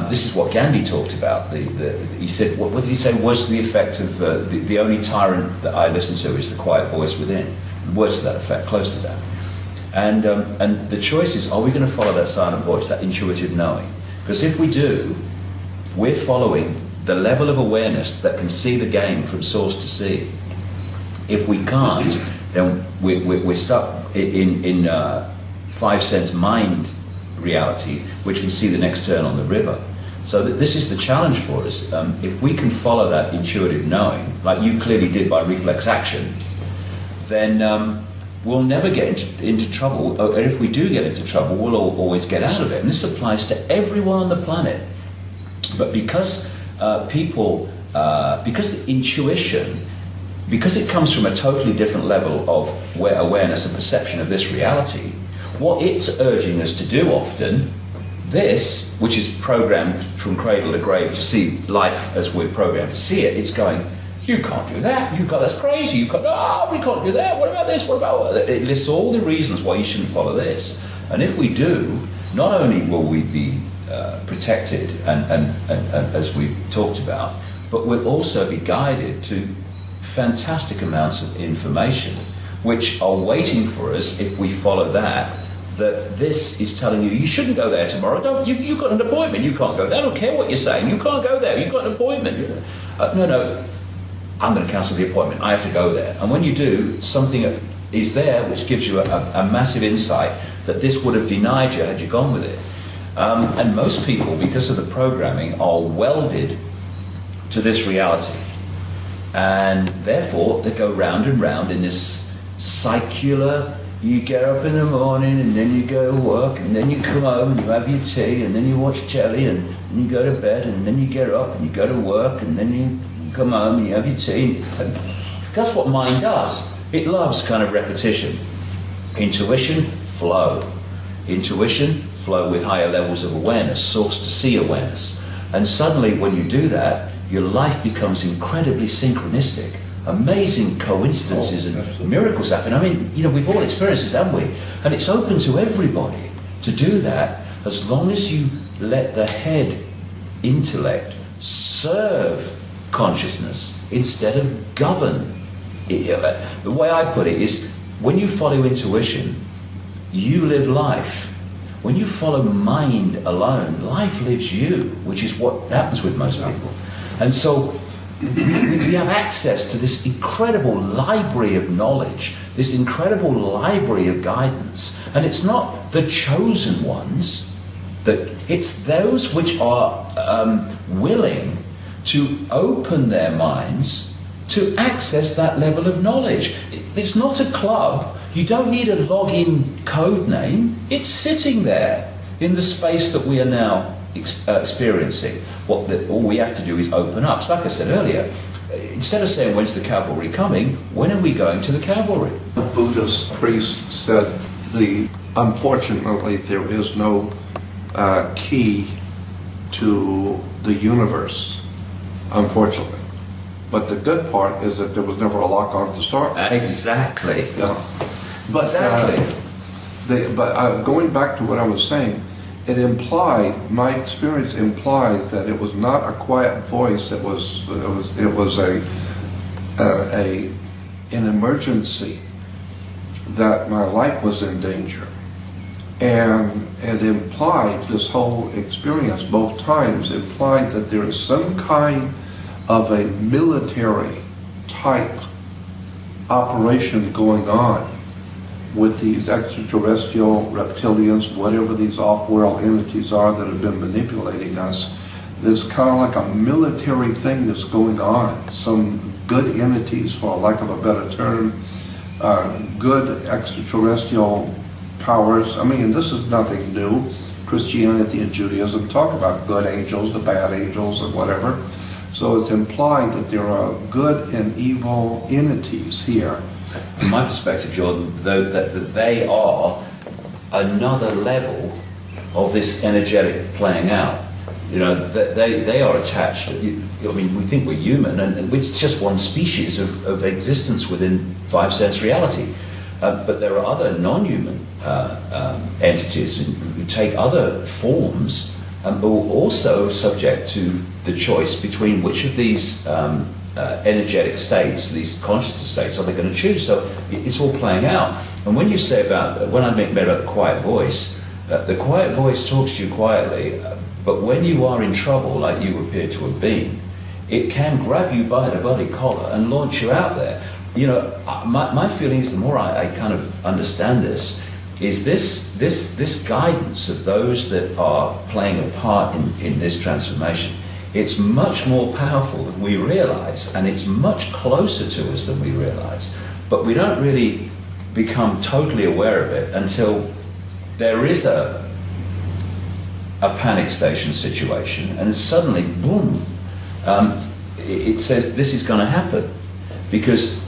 This is what Gandhi talked about. He said, what did he say was the effect of the only tyrant that I listen to is the quiet voice within. Words to that effect, close to that. And the choice is, are we going to follow that silent voice, that intuitive knowing? Because if we do, we're following the level of awareness that can see the game from source to sea. If we can't, then we're stuck in five sense mind reality, which can see the next turn on the river. So this is the challenge for us. If we can follow that intuitive knowing, like you clearly did by reflex action, then we'll never get into trouble. And if we do get into trouble, we'll always get out of it. And this applies to everyone on the planet. But because because the intuition, because it comes from a totally different level of awareness and perception of this reality, what it's urging us to do often, this, which is programmed from cradle to grave to see life as we're programmed to see it, it's going, you can't do that, that's crazy, we can't do that, what about this, what about that? It lists all the reasons why you shouldn't follow this. And if we do, not only will we be protected and as we've talked about, but we'll also be guided to fantastic amounts of information which are waiting for us if we follow that this is telling you shouldn't go there tomorrow. You've got an appointment, you can't go there. I don't care what you're saying, you can't go there, you've got an appointment. No, I'm going to cancel the appointment, I have to go there. And when you do, something is there which gives you a massive insight that this would have denied you had you gone with it. And most people, because of the programming, are welded to this reality. And therefore, they go round and round in this circular, you get up in the morning and then you go to work and then you come home and you have your tea and then you watch telly and you go to bed and then you get up and you go to work and then you come home and you have your tea. And that's what mind does. It loves kind of repetition. Intuition, flow. Intuition, flow with higher levels of awareness, source to see awareness. And suddenly when you do that, your life becomes incredibly synchronistic. Amazing coincidences and miracles happen. I mean, we've all experienced it, haven't we? And it's open to everybody to do that as long as you let the head intellect serve consciousness instead of govern. The way I put it is, when you follow intuition, you live life. When you follow mind alone, life lives you, which is what happens with most people. And so we have access to this incredible library of knowledge, this incredible library of guidance. And it's not the chosen ones, it's those which are willing to open their minds to access that level of knowledge. It's not a club. You don't need a login code name. It's sitting there in the space that we are now experiencing. All we have to do is open up. So like I said earlier, instead of saying, when's the cavalry coming, when are we going to the cavalry? The Buddhist priest said, unfortunately, there is no key to the universe, unfortunately. But the good part is that there was never a lock on to start. Exactly. Yeah. But, exactly. Going back to what I was saying, my experience implies that it was not a quiet voice. It was an emergency, that my life was in danger, and it implied, this whole experience both times implied that there is some kind of a military type operation going on with these extraterrestrial reptilians, whatever these off-world entities are that have been manipulating us. There's kind of like a military thing that's going on. Some good entities, for lack of a better term, good extraterrestrial powers. I mean, this is nothing new. Christianity and Judaism talk about good angels, the bad angels, and whatever. So it's implied that there are good and evil entities here. From my perspective, Jordan, though, that they are another level of this energetic playing out. You know, they are attached. I mean, we think we're human, and it's just one species of existence within five-sense reality. But there are other non-human entities who take other forms, who are also subject to the choice between which of these energetic states, these consciousness states, are they going to choose. So it's all playing out. And when you say when I made about the quiet voice talks to you quietly, but when you are in trouble, like you appear to have been, it can grab you by the body collar and launch you out there. You know, my feeling is, the more I kind of understand this, is this guidance of those that are playing a part in this transformation. It's much more powerful than we realize, and it's much closer to us than we realize. But we don't really become totally aware of it until there is a panic station situation, and suddenly, boom, it says this is going to happen. Because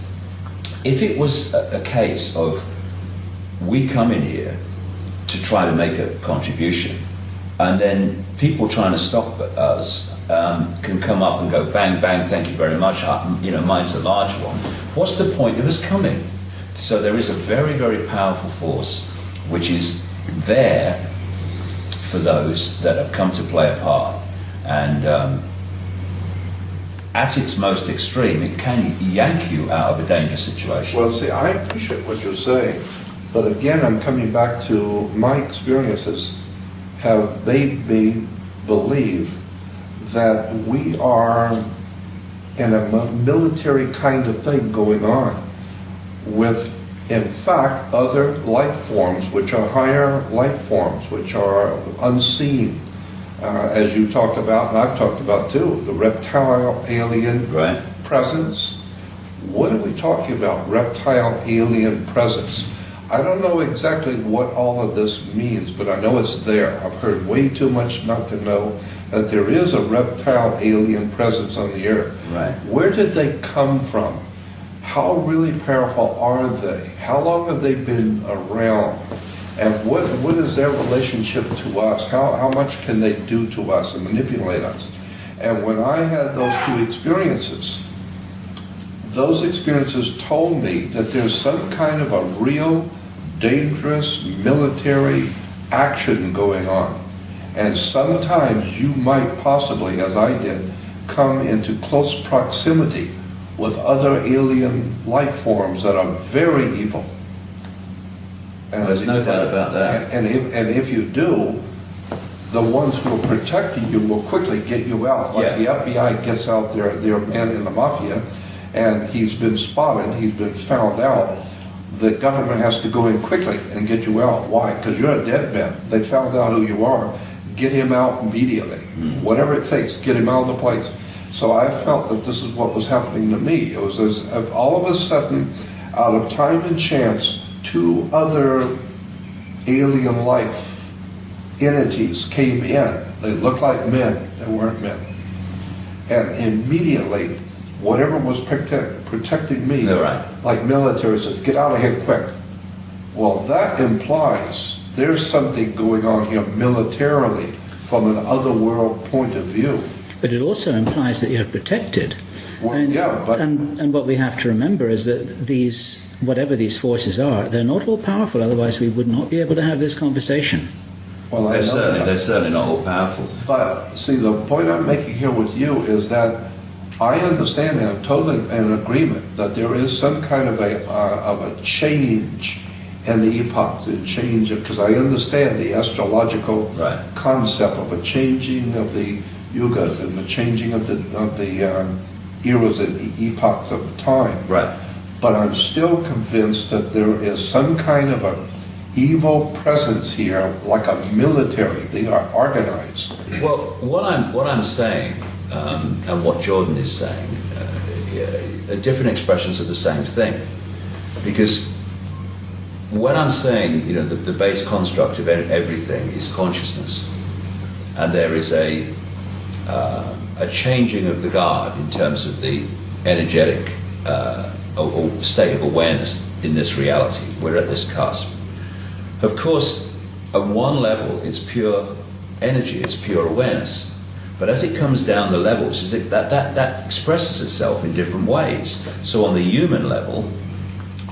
if it was a case of we come in here to try to make a contribution, and then people trying to stop us can come up and go bang, bang, thank you very much, mine's a large one. What's the point of us coming? So there is a very, very powerful force which is there for those that have come to play a part. And at its most extreme, it can yank you out of a dangerous situation. Well, see, I appreciate what you're saying, but again, I'm coming back to my experiences have made me believe that we are in a military kind of thing going on with, in fact, other life forms, which are higher life forms, which are unseen, as you talked about, and I've talked about too, the reptile alien presence. What are we talking about, reptile alien presence? I don't know exactly what all of this means, but I know it's there. I've heard way too much not to know that there is a reptile alien presence on the earth. Right. Where did they come from? How really powerful are they? How long have they been around? And what is their relationship to us? How much can they do to us and manipulate us? And when I had those two experiences, those experiences told me that there's some kind of a real dangerous military action going on. And sometimes you might possibly, as I did, come into close proximity with other alien life forms that are very evil. And There's no doubt about that. And if you do, the ones who are protecting you will quickly get you out. Like the FBI gets out their man in the mafia, and he's been spotted, he's been found out. The government has to go in quickly and get you out. Why? Because you're a dead man. They found out who you are. Get him out immediately. Whatever it takes, get him out of the place. So I felt that this is what was happening to me. It was as if all of a sudden, out of time and chance, two other alien life entities came in. They looked like men. They weren't men. And immediately, whatever was protecting me, like military, said, get out of here quick. Well, that implies there's something going on here militarily from an otherworld point of view. But it also implies that you're protected. Well, and what we have to remember is that these, whatever these forces are, they're not all powerful, otherwise we would not be able to have this conversation. Well, they're certainly not all powerful. But see, the point I'm making here with you is that I understand and I'm totally in agreement that there is some kind of a change in the epoch, the change of, because I understand the astrological concept of a changing of the yugas and the changing of the eras and epochs of time. Right. But I'm still convinced that there is some kind of a evil presence here, like a military. They are organized. Well, what I'm saying, and what Jordan is saying, are different expressions of the same thing. Because when I'm saying, the base construct of everything is consciousness, and there is a changing of the guard in terms of the energetic or state of awareness in this reality. We're at this cusp. Of course, at one level, it's pure energy, it's pure awareness. But as it comes down the levels, that expresses itself in different ways. So on the human level,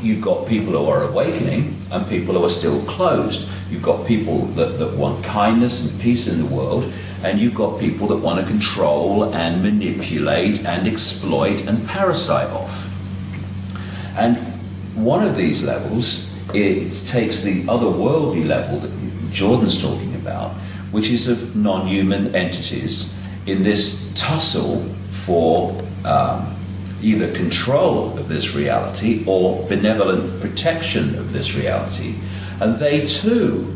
you've got people who are awakening and people who are still closed. You've got people that want kindness and peace in the world, and you've got people that want to control and manipulate and exploit and parasite off. And one of these levels, it takes the otherworldly level that Jordan's talking about, which is of non-human entities in this tussle for either control of this reality or benevolent protection of this reality. And they too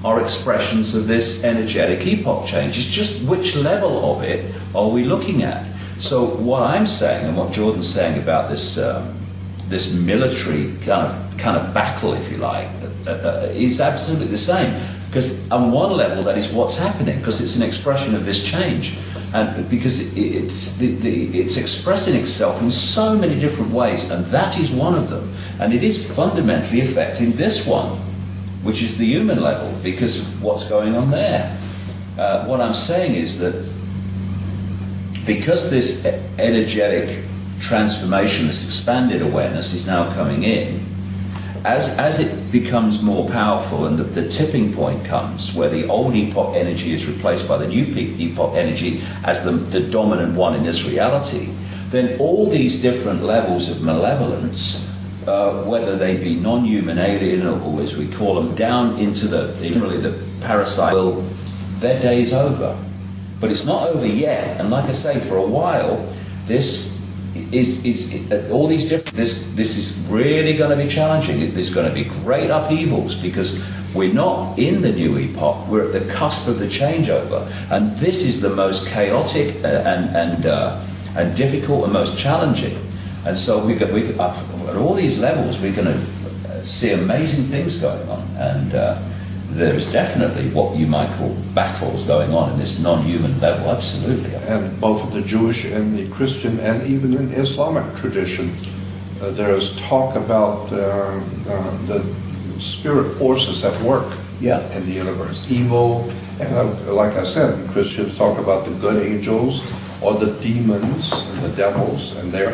are expressions of this energetic epoch change. It's just which level of it are we looking at? So what I'm saying and what Jordan's saying about this this military kind of battle, if you like, is absolutely the same. Because on one level, that is what's happening, because it's an expression of this change, and because it's expressing itself in so many different ways, and that is one of them, and it is fundamentally affecting this one, which is the human level, because of what's going on there. What I'm saying is that because this energetic transformation, this expanded awareness is now coming in, as it becomes more powerful and the tipping point comes where the old epoch energy is replaced by the new epoch energy as the dominant one in this reality, then all these different levels of malevolence, whether they be non-human, alien, or as we call them, down into the parasite, their day's over. But it's not over yet, and like I say, for a while, this is all these different. This is really going to be challenging. There's going to be great upheavals because we're not in the new epoch. We're at the cusp of the changeover, and this is the most chaotic and difficult and most challenging. And so we could at all these levels, we're going to see amazing things going on, and there's definitely what you might call battles going on in this non-human level, absolutely. And both in the Jewish and the Christian and even in Islamic tradition, there's talk about the spirit forces at work in the universe. Evil, and like I said, Christians talk about the good angels or the demons and the devils, and they're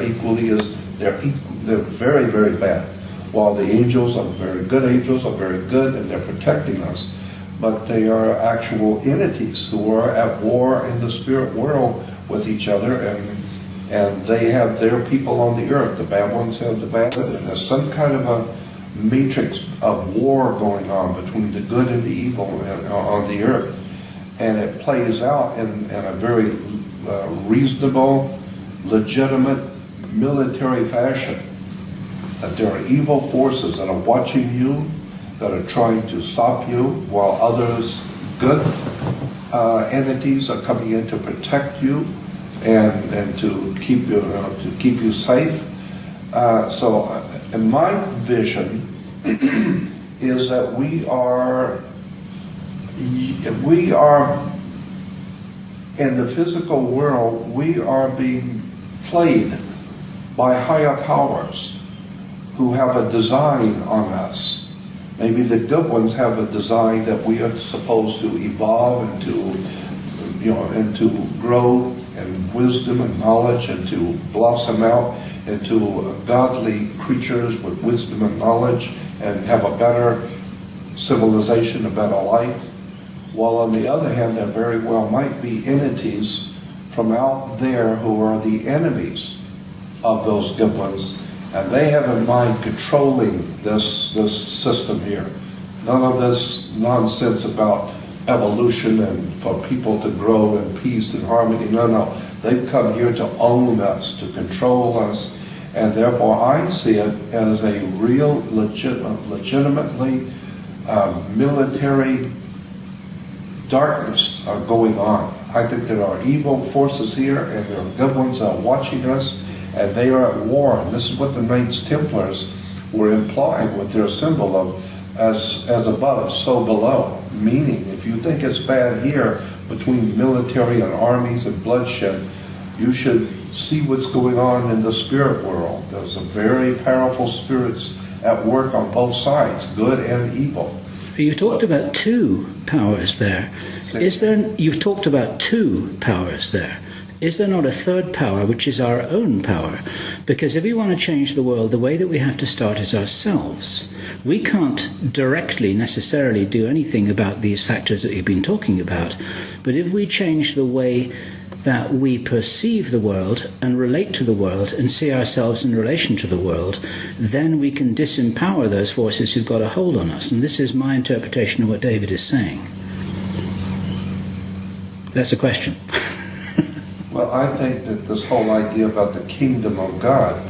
very, very bad. While the angels are very good and they're protecting us, but they are actual entities who are at war in the spirit world with each other, and they have their people on the earth. The bad ones have the bad. And there's some kind of a matrix of war going on between the good and the evil on the earth, and it plays out in a very reasonable, legitimate military fashion. That there are evil forces that are watching you, that are trying to stop you, while others, good entities, are coming in to protect you and to keep you safe. So, in my vision, is that we are in the physical world, we are being played by higher powers who have a design on us. Maybe the good ones have a design that we are supposed to evolve and to grow in wisdom and knowledge, and to blossom out into godly creatures with wisdom and knowledge, and have a better civilization, a better life. While on the other hand, there very well might be entities from out there who are the enemies of those good ones, and they have in mind controlling this system here. None of this nonsense about evolution and for people to grow in peace and harmony. No. They've come here to own us, to control us, and therefore I see it as a real, legitimately military darkness are going on. I think there are evil forces here, and there are good ones that are watching us, and they are at war. And this is what the Knights Templars were implying with their symbol of as above, so below. Meaning, if you think it's bad here between military and armies and bloodshed, you should see what's going on in the spirit world. There's a very powerful spirits at work on both sides, good and evil. You talked about two powers there. You've talked about two powers there. Is there not a third power, which is our own power? Because if we want to change the world, the way that we have to start is ourselves. We can't directly necessarily do anything about these factors that you've been talking about. But if we change the way that we perceive the world and relate to the world and see ourselves in relation to the world, then we can disempower those forces who've got a hold on us. And this is my interpretation of what David is saying. That's a question. Well, I think that this whole idea about the kingdom of God,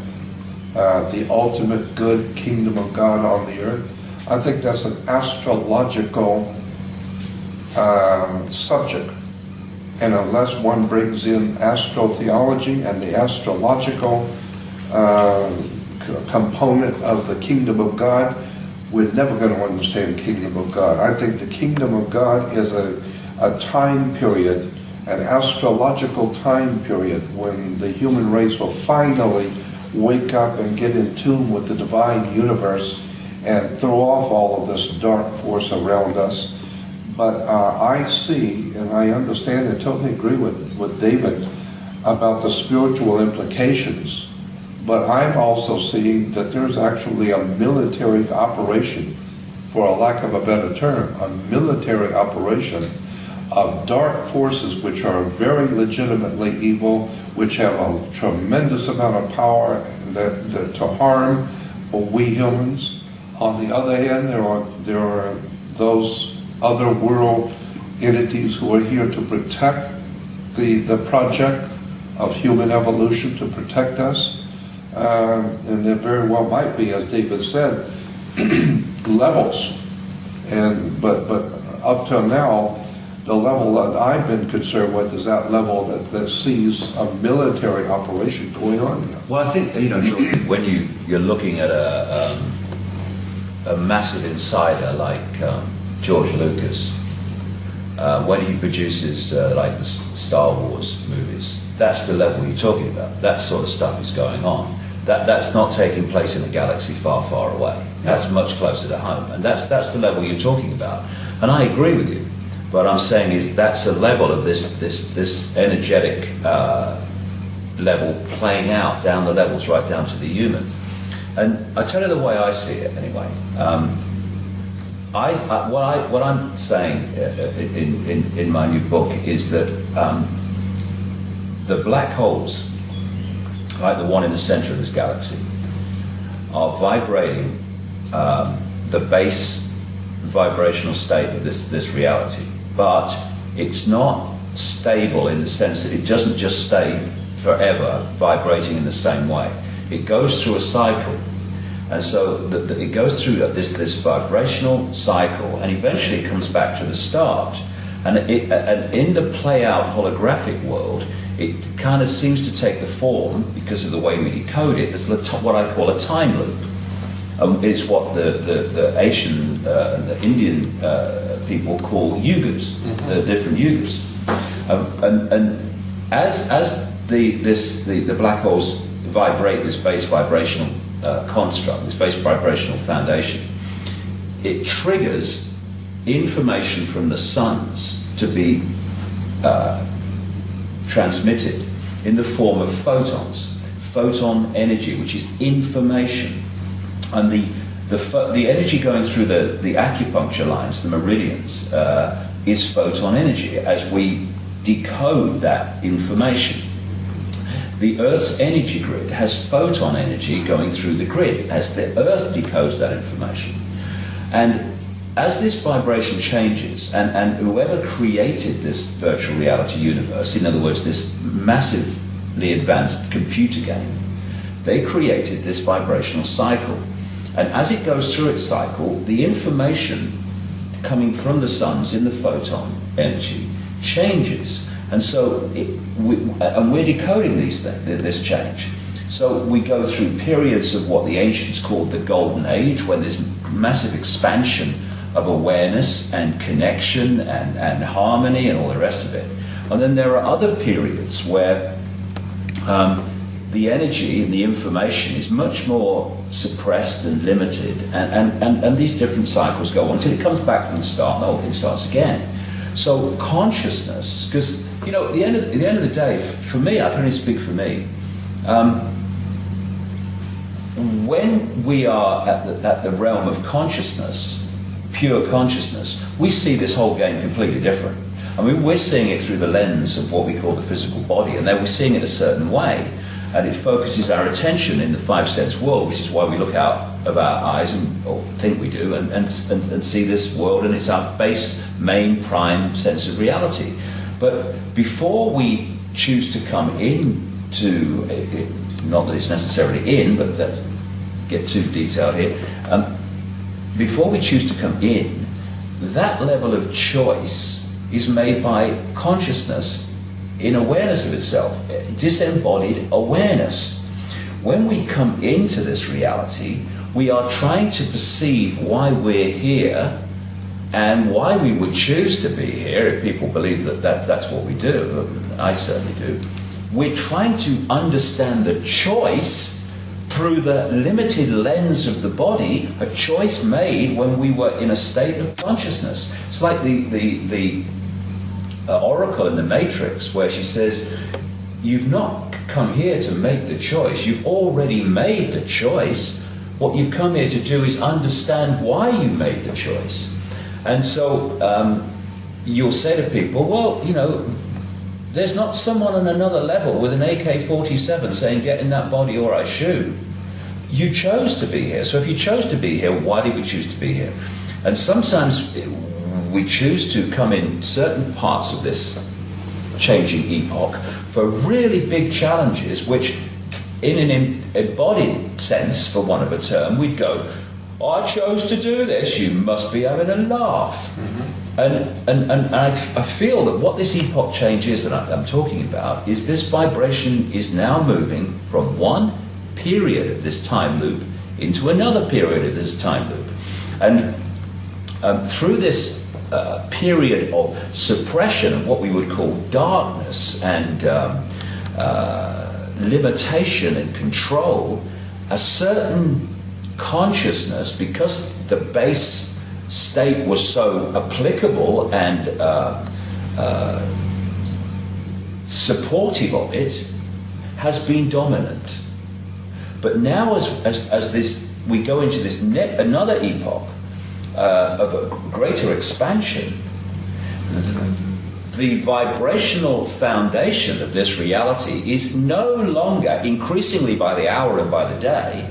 the ultimate good kingdom of God on the earth, I think that's an astrological subject. And unless one brings in astrotheology and the astrological component of the kingdom of God, we're never going to understand the kingdom of God. I think the kingdom of God is a time period, an astrological time period, when the human race will finally wake up and get in tune with the divine universe and throw off all of this dark force around us. But I see, and I understand and totally agree with David about the spiritual implications, but I'm also seeing that there's actually a military operation, for a lack of a better term, a military operation of dark forces which are very legitimately evil, which have a tremendous amount of power to harm we humans. On the other hand, there are those other world entities who are here to protect the project of human evolution, to protect us. And there very well might be, as David said, levels. But up till now, the level that I've been concerned with is that level that sees a military operation going on here. Well, I think, George, when you're looking at a massive insider like George Lucas, when he produces like the Star Wars movies, that's the level you're talking about. That sort of stuff is going on. That's not taking place in a galaxy far, far away. That's much closer to home, and that's the level you're talking about. And I agree with you. What I'm saying is that's a level of this energetic level playing out down the levels, right down to the human. And I tell you the way I see it anyway. What I'm saying in my new book is that the black holes, like the one in the center of this galaxy, are vibrating the base vibrational state of this reality, but it's not stable in the sense that it doesn't just stay forever vibrating in the same way. It goes through a cycle, and so it goes through this vibrational cycle, and eventually it comes back to the start. And in the play-out holographic world, it kind of seems to take the form, because of the way we decode it, as what I call a time loop. It's what the Asian and the Indian people call yugas, the different yugas. And as the black holes vibrate this base vibrational construct, this base vibrational foundation, it triggers information from the suns to be transmitted in the form of photons, photon energy, which is information. And the energy going through the acupuncture lines, the meridians, is photon energy as we decode that information. The Earth's energy grid has photon energy going through the grid as the Earth decodes that information. And as this vibration changes, and whoever created this virtual reality universe, in other words, this massively advanced computer game, they created this vibrational cycle. And as it goes through its cycle, the information coming from the suns in the photon energy changes. And so we're decoding this change. So we go through periods of what the ancients called the Golden Age, when there's massive expansion of awareness and connection and harmony and all the rest of it. And then there are other periods where the energy and the information is much more suppressed and limited, and these different cycles go on until it comes back from the start and the whole thing starts again. So consciousness, because at the end of the day, for me, I can only speak for me, when we are at the realm of consciousness, pure consciousness, we see this whole game completely different. I mean, we're seeing it through the lens of what we call the physical body, and then we're seeing it a certain way, and it focuses our attention in the five-sense world, which is why we look out of our eyes, or think we do, and see this world, and it's our base, main, prime sense of reality. But before we choose to come into it, not that it's necessarily in, but let's get too detailed here, before we choose to come in, that level of choice is made by consciousness in awareness of itself, disembodied awareness. When we come into this reality, we are trying to perceive why we're here and why we would choose to be here. If people believe that that's what we do, I certainly do. We're trying to understand the choice through the limited lens of the body, a choice made when we were in a state of consciousness. It's like the oracle in the Matrix, where she says, you've not come here to make the choice, you've already made the choice. What you've come here to do is understand why you made the choice. And so you'll say to people, well, there's not someone on another level with an AK-47 saying, get in that body or I shoot. You chose to be here. So if you chose to be here, why did we choose to be here? And sometimes we choose to come in certain parts of this changing epoch for really big challenges, which in an embodied sense, for want of a term, we'd go, I chose to do this, you must be having a laugh. Mm-hmm. And I feel that what this epoch change is that I'm talking about is this vibration is now moving from one period of this time loop into another period of this time loop. And through this period of suppression of what we would call darkness and limitation and control, a certain consciousness, because the base state was so applicable and supportive of it, has been dominant. But now as this, we go into this another epoch of a greater expansion, the vibrational foundation of this reality is no longer, increasingly by the hour and by the day,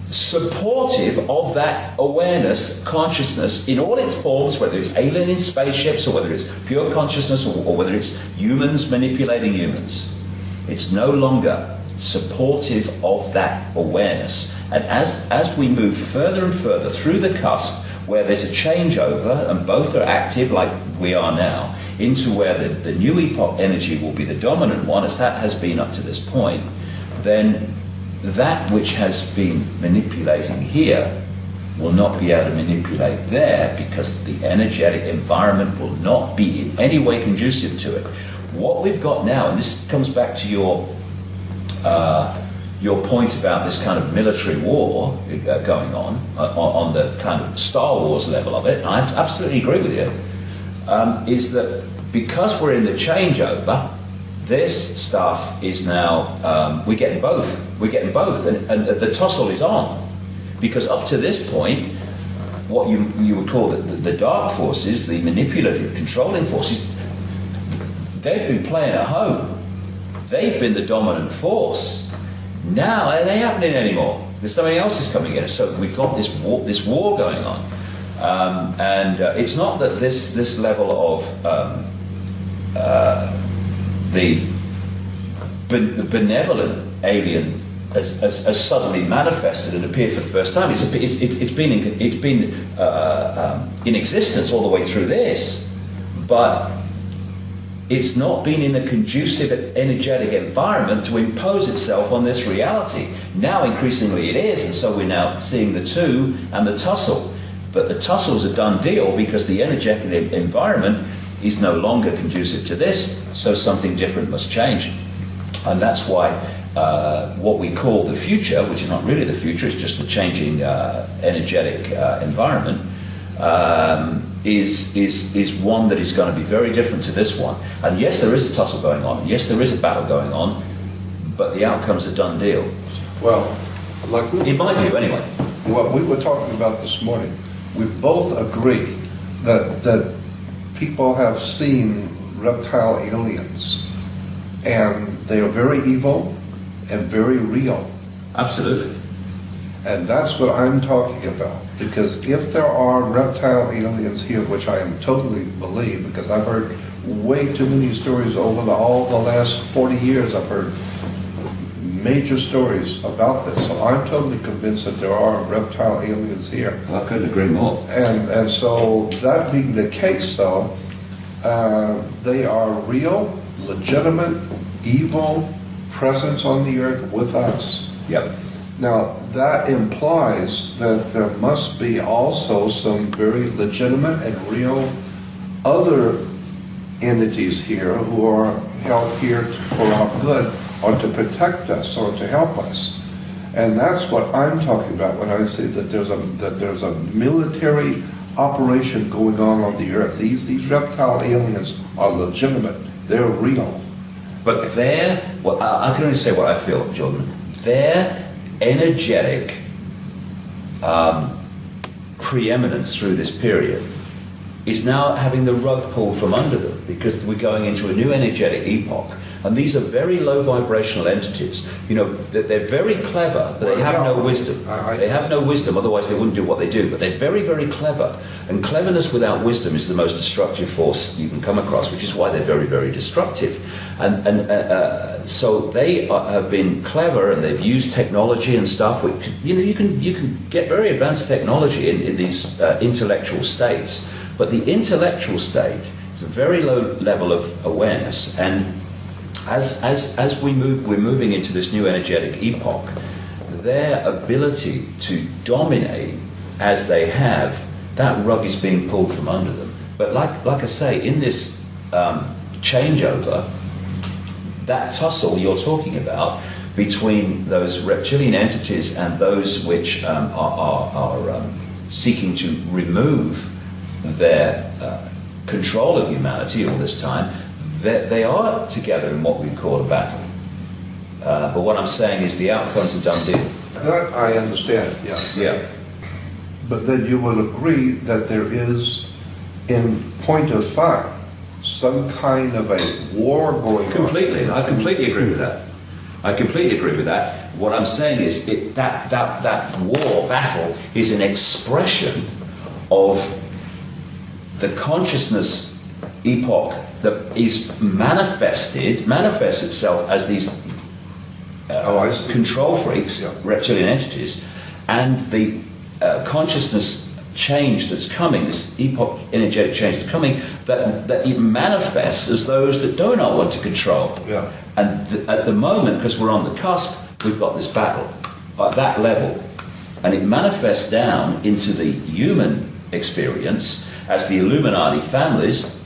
supportive of that awareness, consciousness in all its forms, whether it's alien in spaceships or whether it's pure consciousness or whether it's humans manipulating humans. It's no longer supportive of that awareness. And as we move further and further through the cusp, where there's a changeover and both are active like we are now, into where the new epoch energy will be the dominant one, as that has been up to this point, then that which has been manipulating here will not be able to manipulate there, because the energetic environment will not be in any way conducive to it. What we've got now, and this comes back to your point about this kind of military war going on the kind of Star Wars level of it, and I absolutely agree with you, is that because we're in the changeover, this stuff is now, we're getting both, and the tussle is on. Because up to this point, what you would call the dark forces, the manipulative, controlling forces, they've been playing at home. They've been the dominant force. Now it ain't happening anymore. There's something else is coming in. So we've got this war going on. And it's not that this level of the benevolent alien has suddenly manifested and appeared for the first time. It's been in existence all the way through this, but it's not been in a conducive energetic environment to impose itself on this reality. Now increasingly it is, and so we're now seeing the two and the tussle. But the tussle's a done deal because the energetic environment is no longer conducive to this, so something different must change. And that's why what we call the future, which is not really the future, it's just the changing energetic environment, is one that is going to be very different to this one. And yes, there is a tussle going on. Yes, there is a battle going on, but the outcome's a done deal. Well, like in my view, anyway. What we were talking about this morning, we both agree that people have seen reptile aliens, and they are very evil and very real. Absolutely. And that's what I'm talking about. Because if there are reptile aliens here, which I totally believe, because I've heard way too many stories over all the last 40 years, I've heard major stories about this. So I'm totally convinced that there are reptile aliens here. Well, I couldn't agree more. And so that being the case, though, they are real, legitimate, evil presence on the earth with us. Yep. Now, that implies that there must be also some very legitimate and real other entities here who are held here for our good, or to protect us, or to help us. And that's what I'm talking about when I say that there's a military operation going on the earth. These reptile aliens are legitimate. They're real. But I can only say what I feel, Jordan. Their energetic preeminence through this period is now having the rug pulled from under them, because we're going into a new energetic epoch. And these are very low vibrational entities. You know, they're very clever, but they have no wisdom. They have no wisdom, otherwise they wouldn't do what they do. But they're very, very clever. And cleverness without wisdom is the most destructive force you can come across, which is why they're very, very destructive. And so they have been clever, and they've used technology and stuff. Which, you know, you can get very advanced technology in these intellectual states. But the intellectual state is a very low level of awareness, and as we're moving into this new energetic epoch, their ability to dominate as they have, that rug is being pulled from under them. But like I say, in this changeover, that tussle you're talking about between those reptilian entities and those which are seeking to remove their control of humanity all this time, they are together in what we call a battle. But what I'm saying is the outcome's a done deal. That I understand, yeah. Yeah. But then you will agree that there is in point of fact, some kind of a war going on. Completely. I completely agree with that. I completely agree with that. What I'm saying is that war, battle, is an expression of the consciousness epoch that is manifests itself as these control freaks, reptilian entities, and the consciousness change that's coming, this epoch energetic change that's coming, that it manifests as those that do not want to control. Yeah. And at the moment, because we're on the cusp, we've got this battle at that level, and it manifests down into the human experience as the Illuminati families,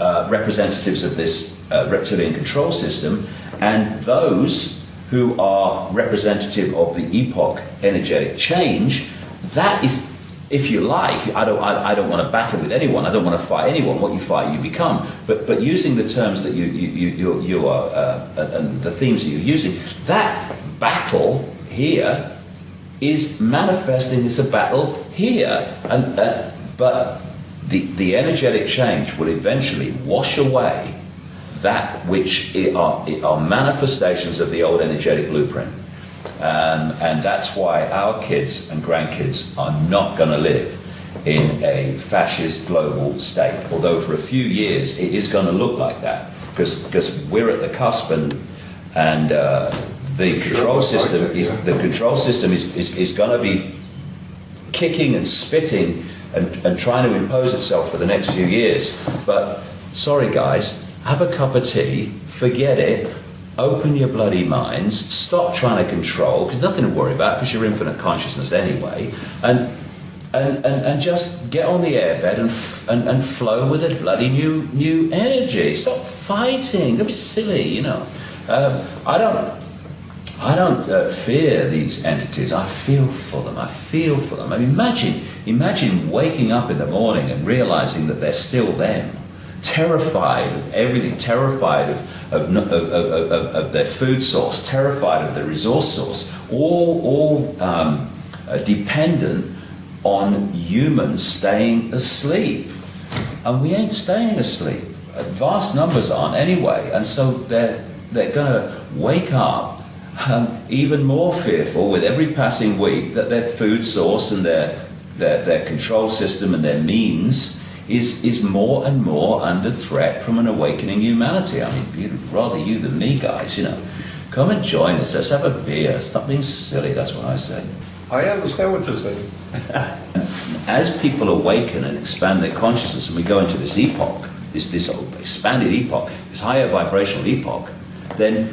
representatives of this reptilian control system, and those who are representative of the epoch energetic change. That is, if you like, I don't want to battle with anyone. I don't want to fight anyone. What you fight, you become. But using the terms that you are and the themes that you're using, that battle here is manifesting as a battle here, but the energetic change will eventually wash away that which are manifestations of the old energetic blueprint. And that's why our kids and grandkids are not going to live in a fascist global state. Although for a few years it is going to look like that, because we're at the cusp, and the control system is going to be kicking and spitting and trying to impose itself for the next few years. But sorry guys, have a cup of tea, forget it. Open your bloody minds, stop trying to control, because nothing to worry about, because you're infinite consciousness anyway, and just get on the airbed and flow with a bloody new energy. Stop fighting, don't be silly, you know. I don't fear these entities. I feel for them. I mean, imagine waking up in the morning and realizing that they're still them. Terrified of everything, terrified of their food source, terrified of their resource source, all dependent on humans staying asleep. And we ain't staying asleep. Vast numbers aren't anyway, and so they're going to wake up even more fearful with every passing week that their food source and their control system and their means is more and more under threat from an awakening humanity. I mean, rather you than me, guys, you know. Come and join us. Let's have a beer. Stop being silly. That's what I say. I understand what you're saying. As people awaken and expand their consciousness, and we go into this epoch, this expanded epoch, this higher vibrational epoch, then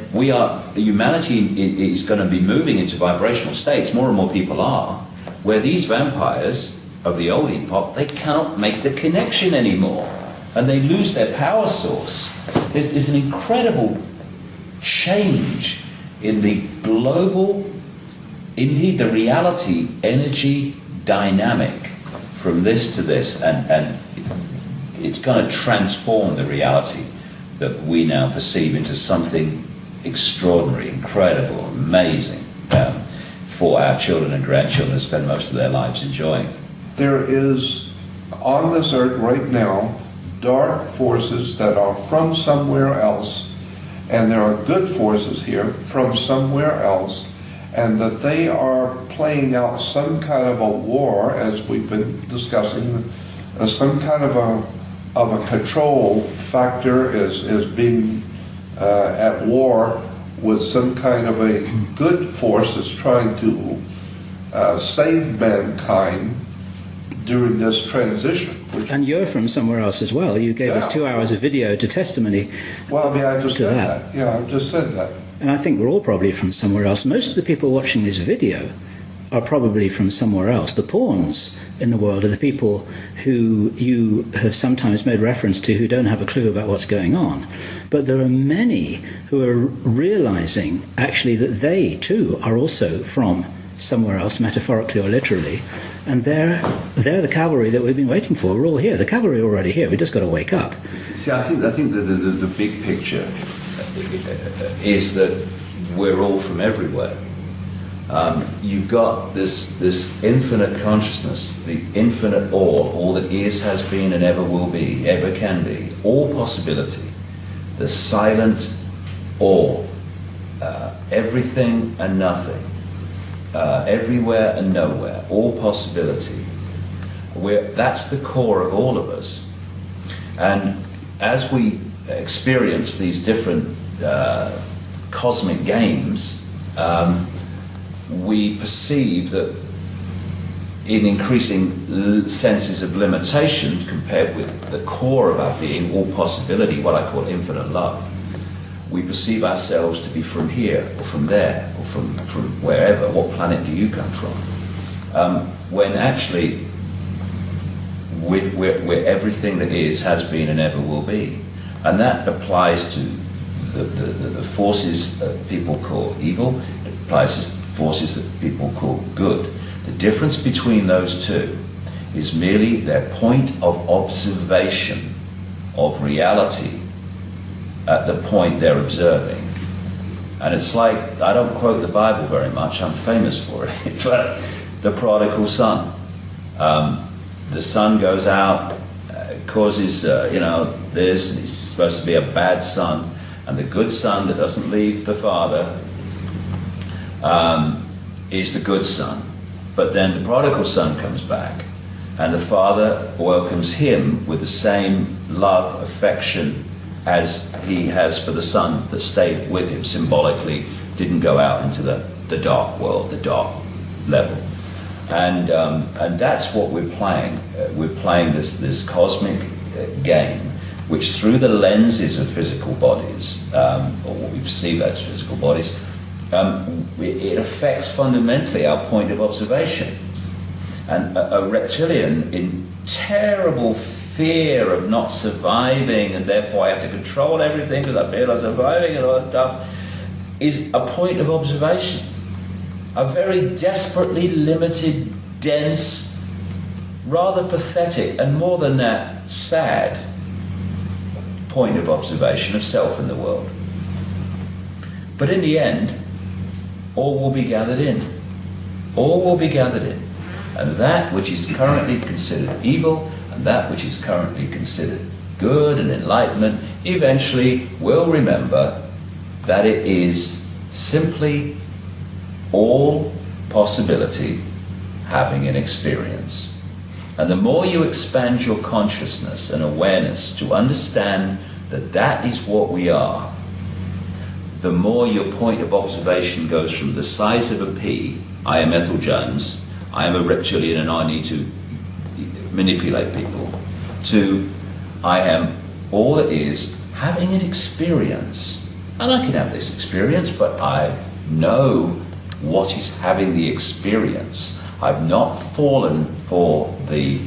humanity is going to be moving into vibrational states. More and more people are, where these vampires of the old epoch, they cannot make the connection anymore, and they lose their power source. There's an incredible change in the global, indeed the reality, energy dynamic from this to this, and it's going to transform the reality that we now perceive into something extraordinary, incredible, amazing, for our children and grandchildren to spend most of their lives enjoying. There is, on this earth right now, dark forces that are from somewhere else, and there are good forces here from somewhere else, and that they are playing out some kind of a war, as we've been discussing, some kind of a control factor is being at war with some kind of a good force that's trying to save mankind during this transition. And you're from somewhere else as well. You gave us 2 hours of video to testimony. Well, I mean, I just said that. Yeah, I just said that. And I think we're all probably from somewhere else. Most of the people watching this video are probably from somewhere else. The pawns in the world are the people who you have sometimes made reference to who don't have a clue about what's going on. But there are many who are realizing actually that they too are also from somewhere else, metaphorically or literally. And they're the cavalry that we've been waiting for. We're all here. The cavalry are already here. We've just got to wake up. See, I think the big picture is that we're all from everywhere. You've got this infinite consciousness, the infinite all that is, has been, and ever will be, ever can be, all possibility, the silent all, everything and nothing, everywhere and nowhere, all possibility. That's the core of all of us. And as we experience these different cosmic games, we perceive that in increasing senses of limitation compared with the core of our being, all possibility, what I call infinite love, we perceive ourselves to be from here or from there or from wherever. What planet do you come from? When actually we're everything that is, has been, and ever will be. And that applies to the forces that people call evil. It applies to forces that people call good. The difference between those two is merely their point of observation of reality at the point they're observing. And it's like, I don't quote the Bible very much, I'm famous for it, but the prodigal son. The son goes out, causes this, and he's supposed to be a bad son, and the good son that doesn't leave the father is the good son. But then the prodigal son comes back, and the father welcomes him with the same love, affection as he has for the son that stayed with him, symbolically didn't go out into the dark world, the dark level. And that's what we're playing. We're playing this cosmic game, which through the lenses of physical bodies, or what we perceive as physical bodies, it affects fundamentally our point of observation. And a reptilian in terrible fear of not surviving, and therefore I have to control everything because I feel I'm surviving and all that stuff, is a point of observation. A very desperately limited, dense, rather pathetic, and more than that, sad point of observation of self in the world. But in the end, all will be gathered in. All will be gathered in. And that which is currently considered evil, and that which is currently considered good and enlightenment, eventually will remember that it is simply all possibility having an experience. And the more you expand your consciousness and awareness to understand that that is what we are, the more your point of observation goes from the size of a pea, I am Ethel Jones, I am a reptilian and I need to manipulate people, to I am all that is having an experience. And I can have this experience, but I know what is having the experience. I've not fallen for the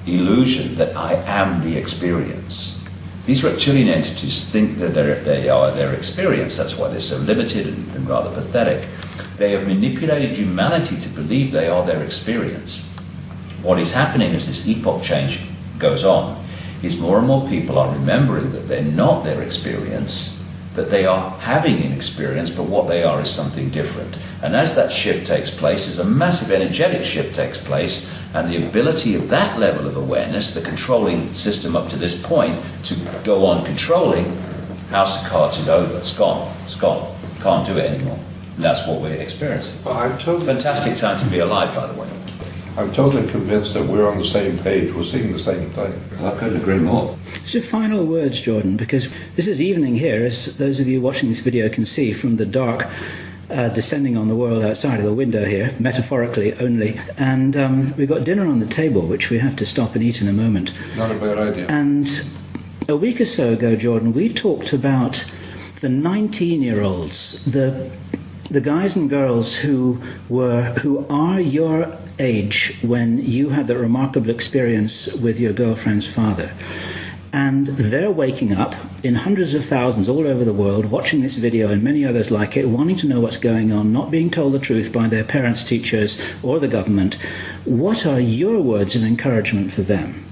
illusion that I am the experience. These reptilian entities think that they are their experience. That's why they're so limited and rather pathetic. They have manipulated humanity to believe they are their experience. What is happening as this epoch change goes on is more and more people are remembering that they're not their experience, that they are having an experience, but what they are is something different. And as that shift takes place, as a massive energetic shift takes place, and the ability of that level of awareness, the controlling system up to this point, to go on controlling, House of Cards is over. It's gone. It's gone. Can't do it anymore. And that's what we're experiencing. Fantastic time to be alive, by the way. I'm totally convinced that we're on the same page. We're seeing the same thing. Well, I couldn't agree more. So final words, Jordan, because this is evening here, as those of you watching this video can see from the dark descending on the world outside of the window here, metaphorically only. And we've got dinner on the table, which we have to stop and eat in a moment. Not a bad idea. And a week or so ago, Jordan, we talked about the 19-year-olds, the guys and girls who are your age when you had that remarkable experience with your girlfriend's father. And they're waking up in hundreds of thousands all over the world, watching this video and many others like it, wanting to know what's going on, not being told the truth by their parents, teachers, or the government. What are your words of encouragement for them?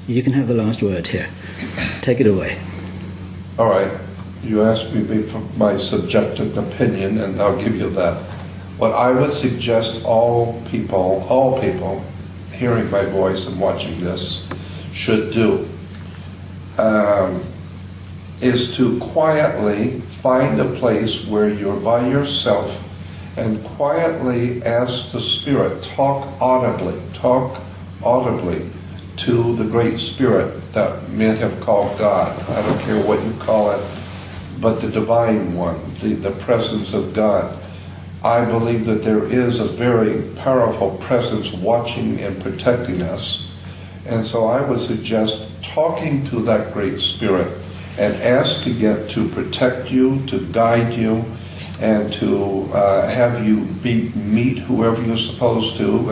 You can have the last word here. Take it away. All right. You asked me for my subjective opinion, and I'll give you that. What I would suggest all people hearing my voice and watching this should do is to quietly find a place where you're by yourself and quietly ask the Spirit, talk audibly to the Great Spirit that men have called God. I don't care what you call it, but the Divine One, the presence of God. I believe that there is a very powerful presence watching and protecting us. And so I would suggest talking to that Great Spirit and asking it to protect you, to guide you, and to have you meet whoever you're supposed to,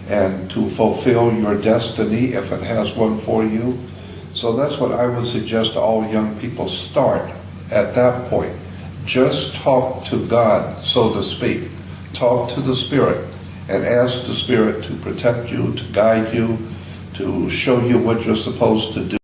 and to fulfill your destiny if it has one for you. So that's what I would suggest to all young people. Start at that point. Just talk to God, so to speak. Talk to the Spirit and ask the Spirit to protect you, to guide you, to show you what you're supposed to do.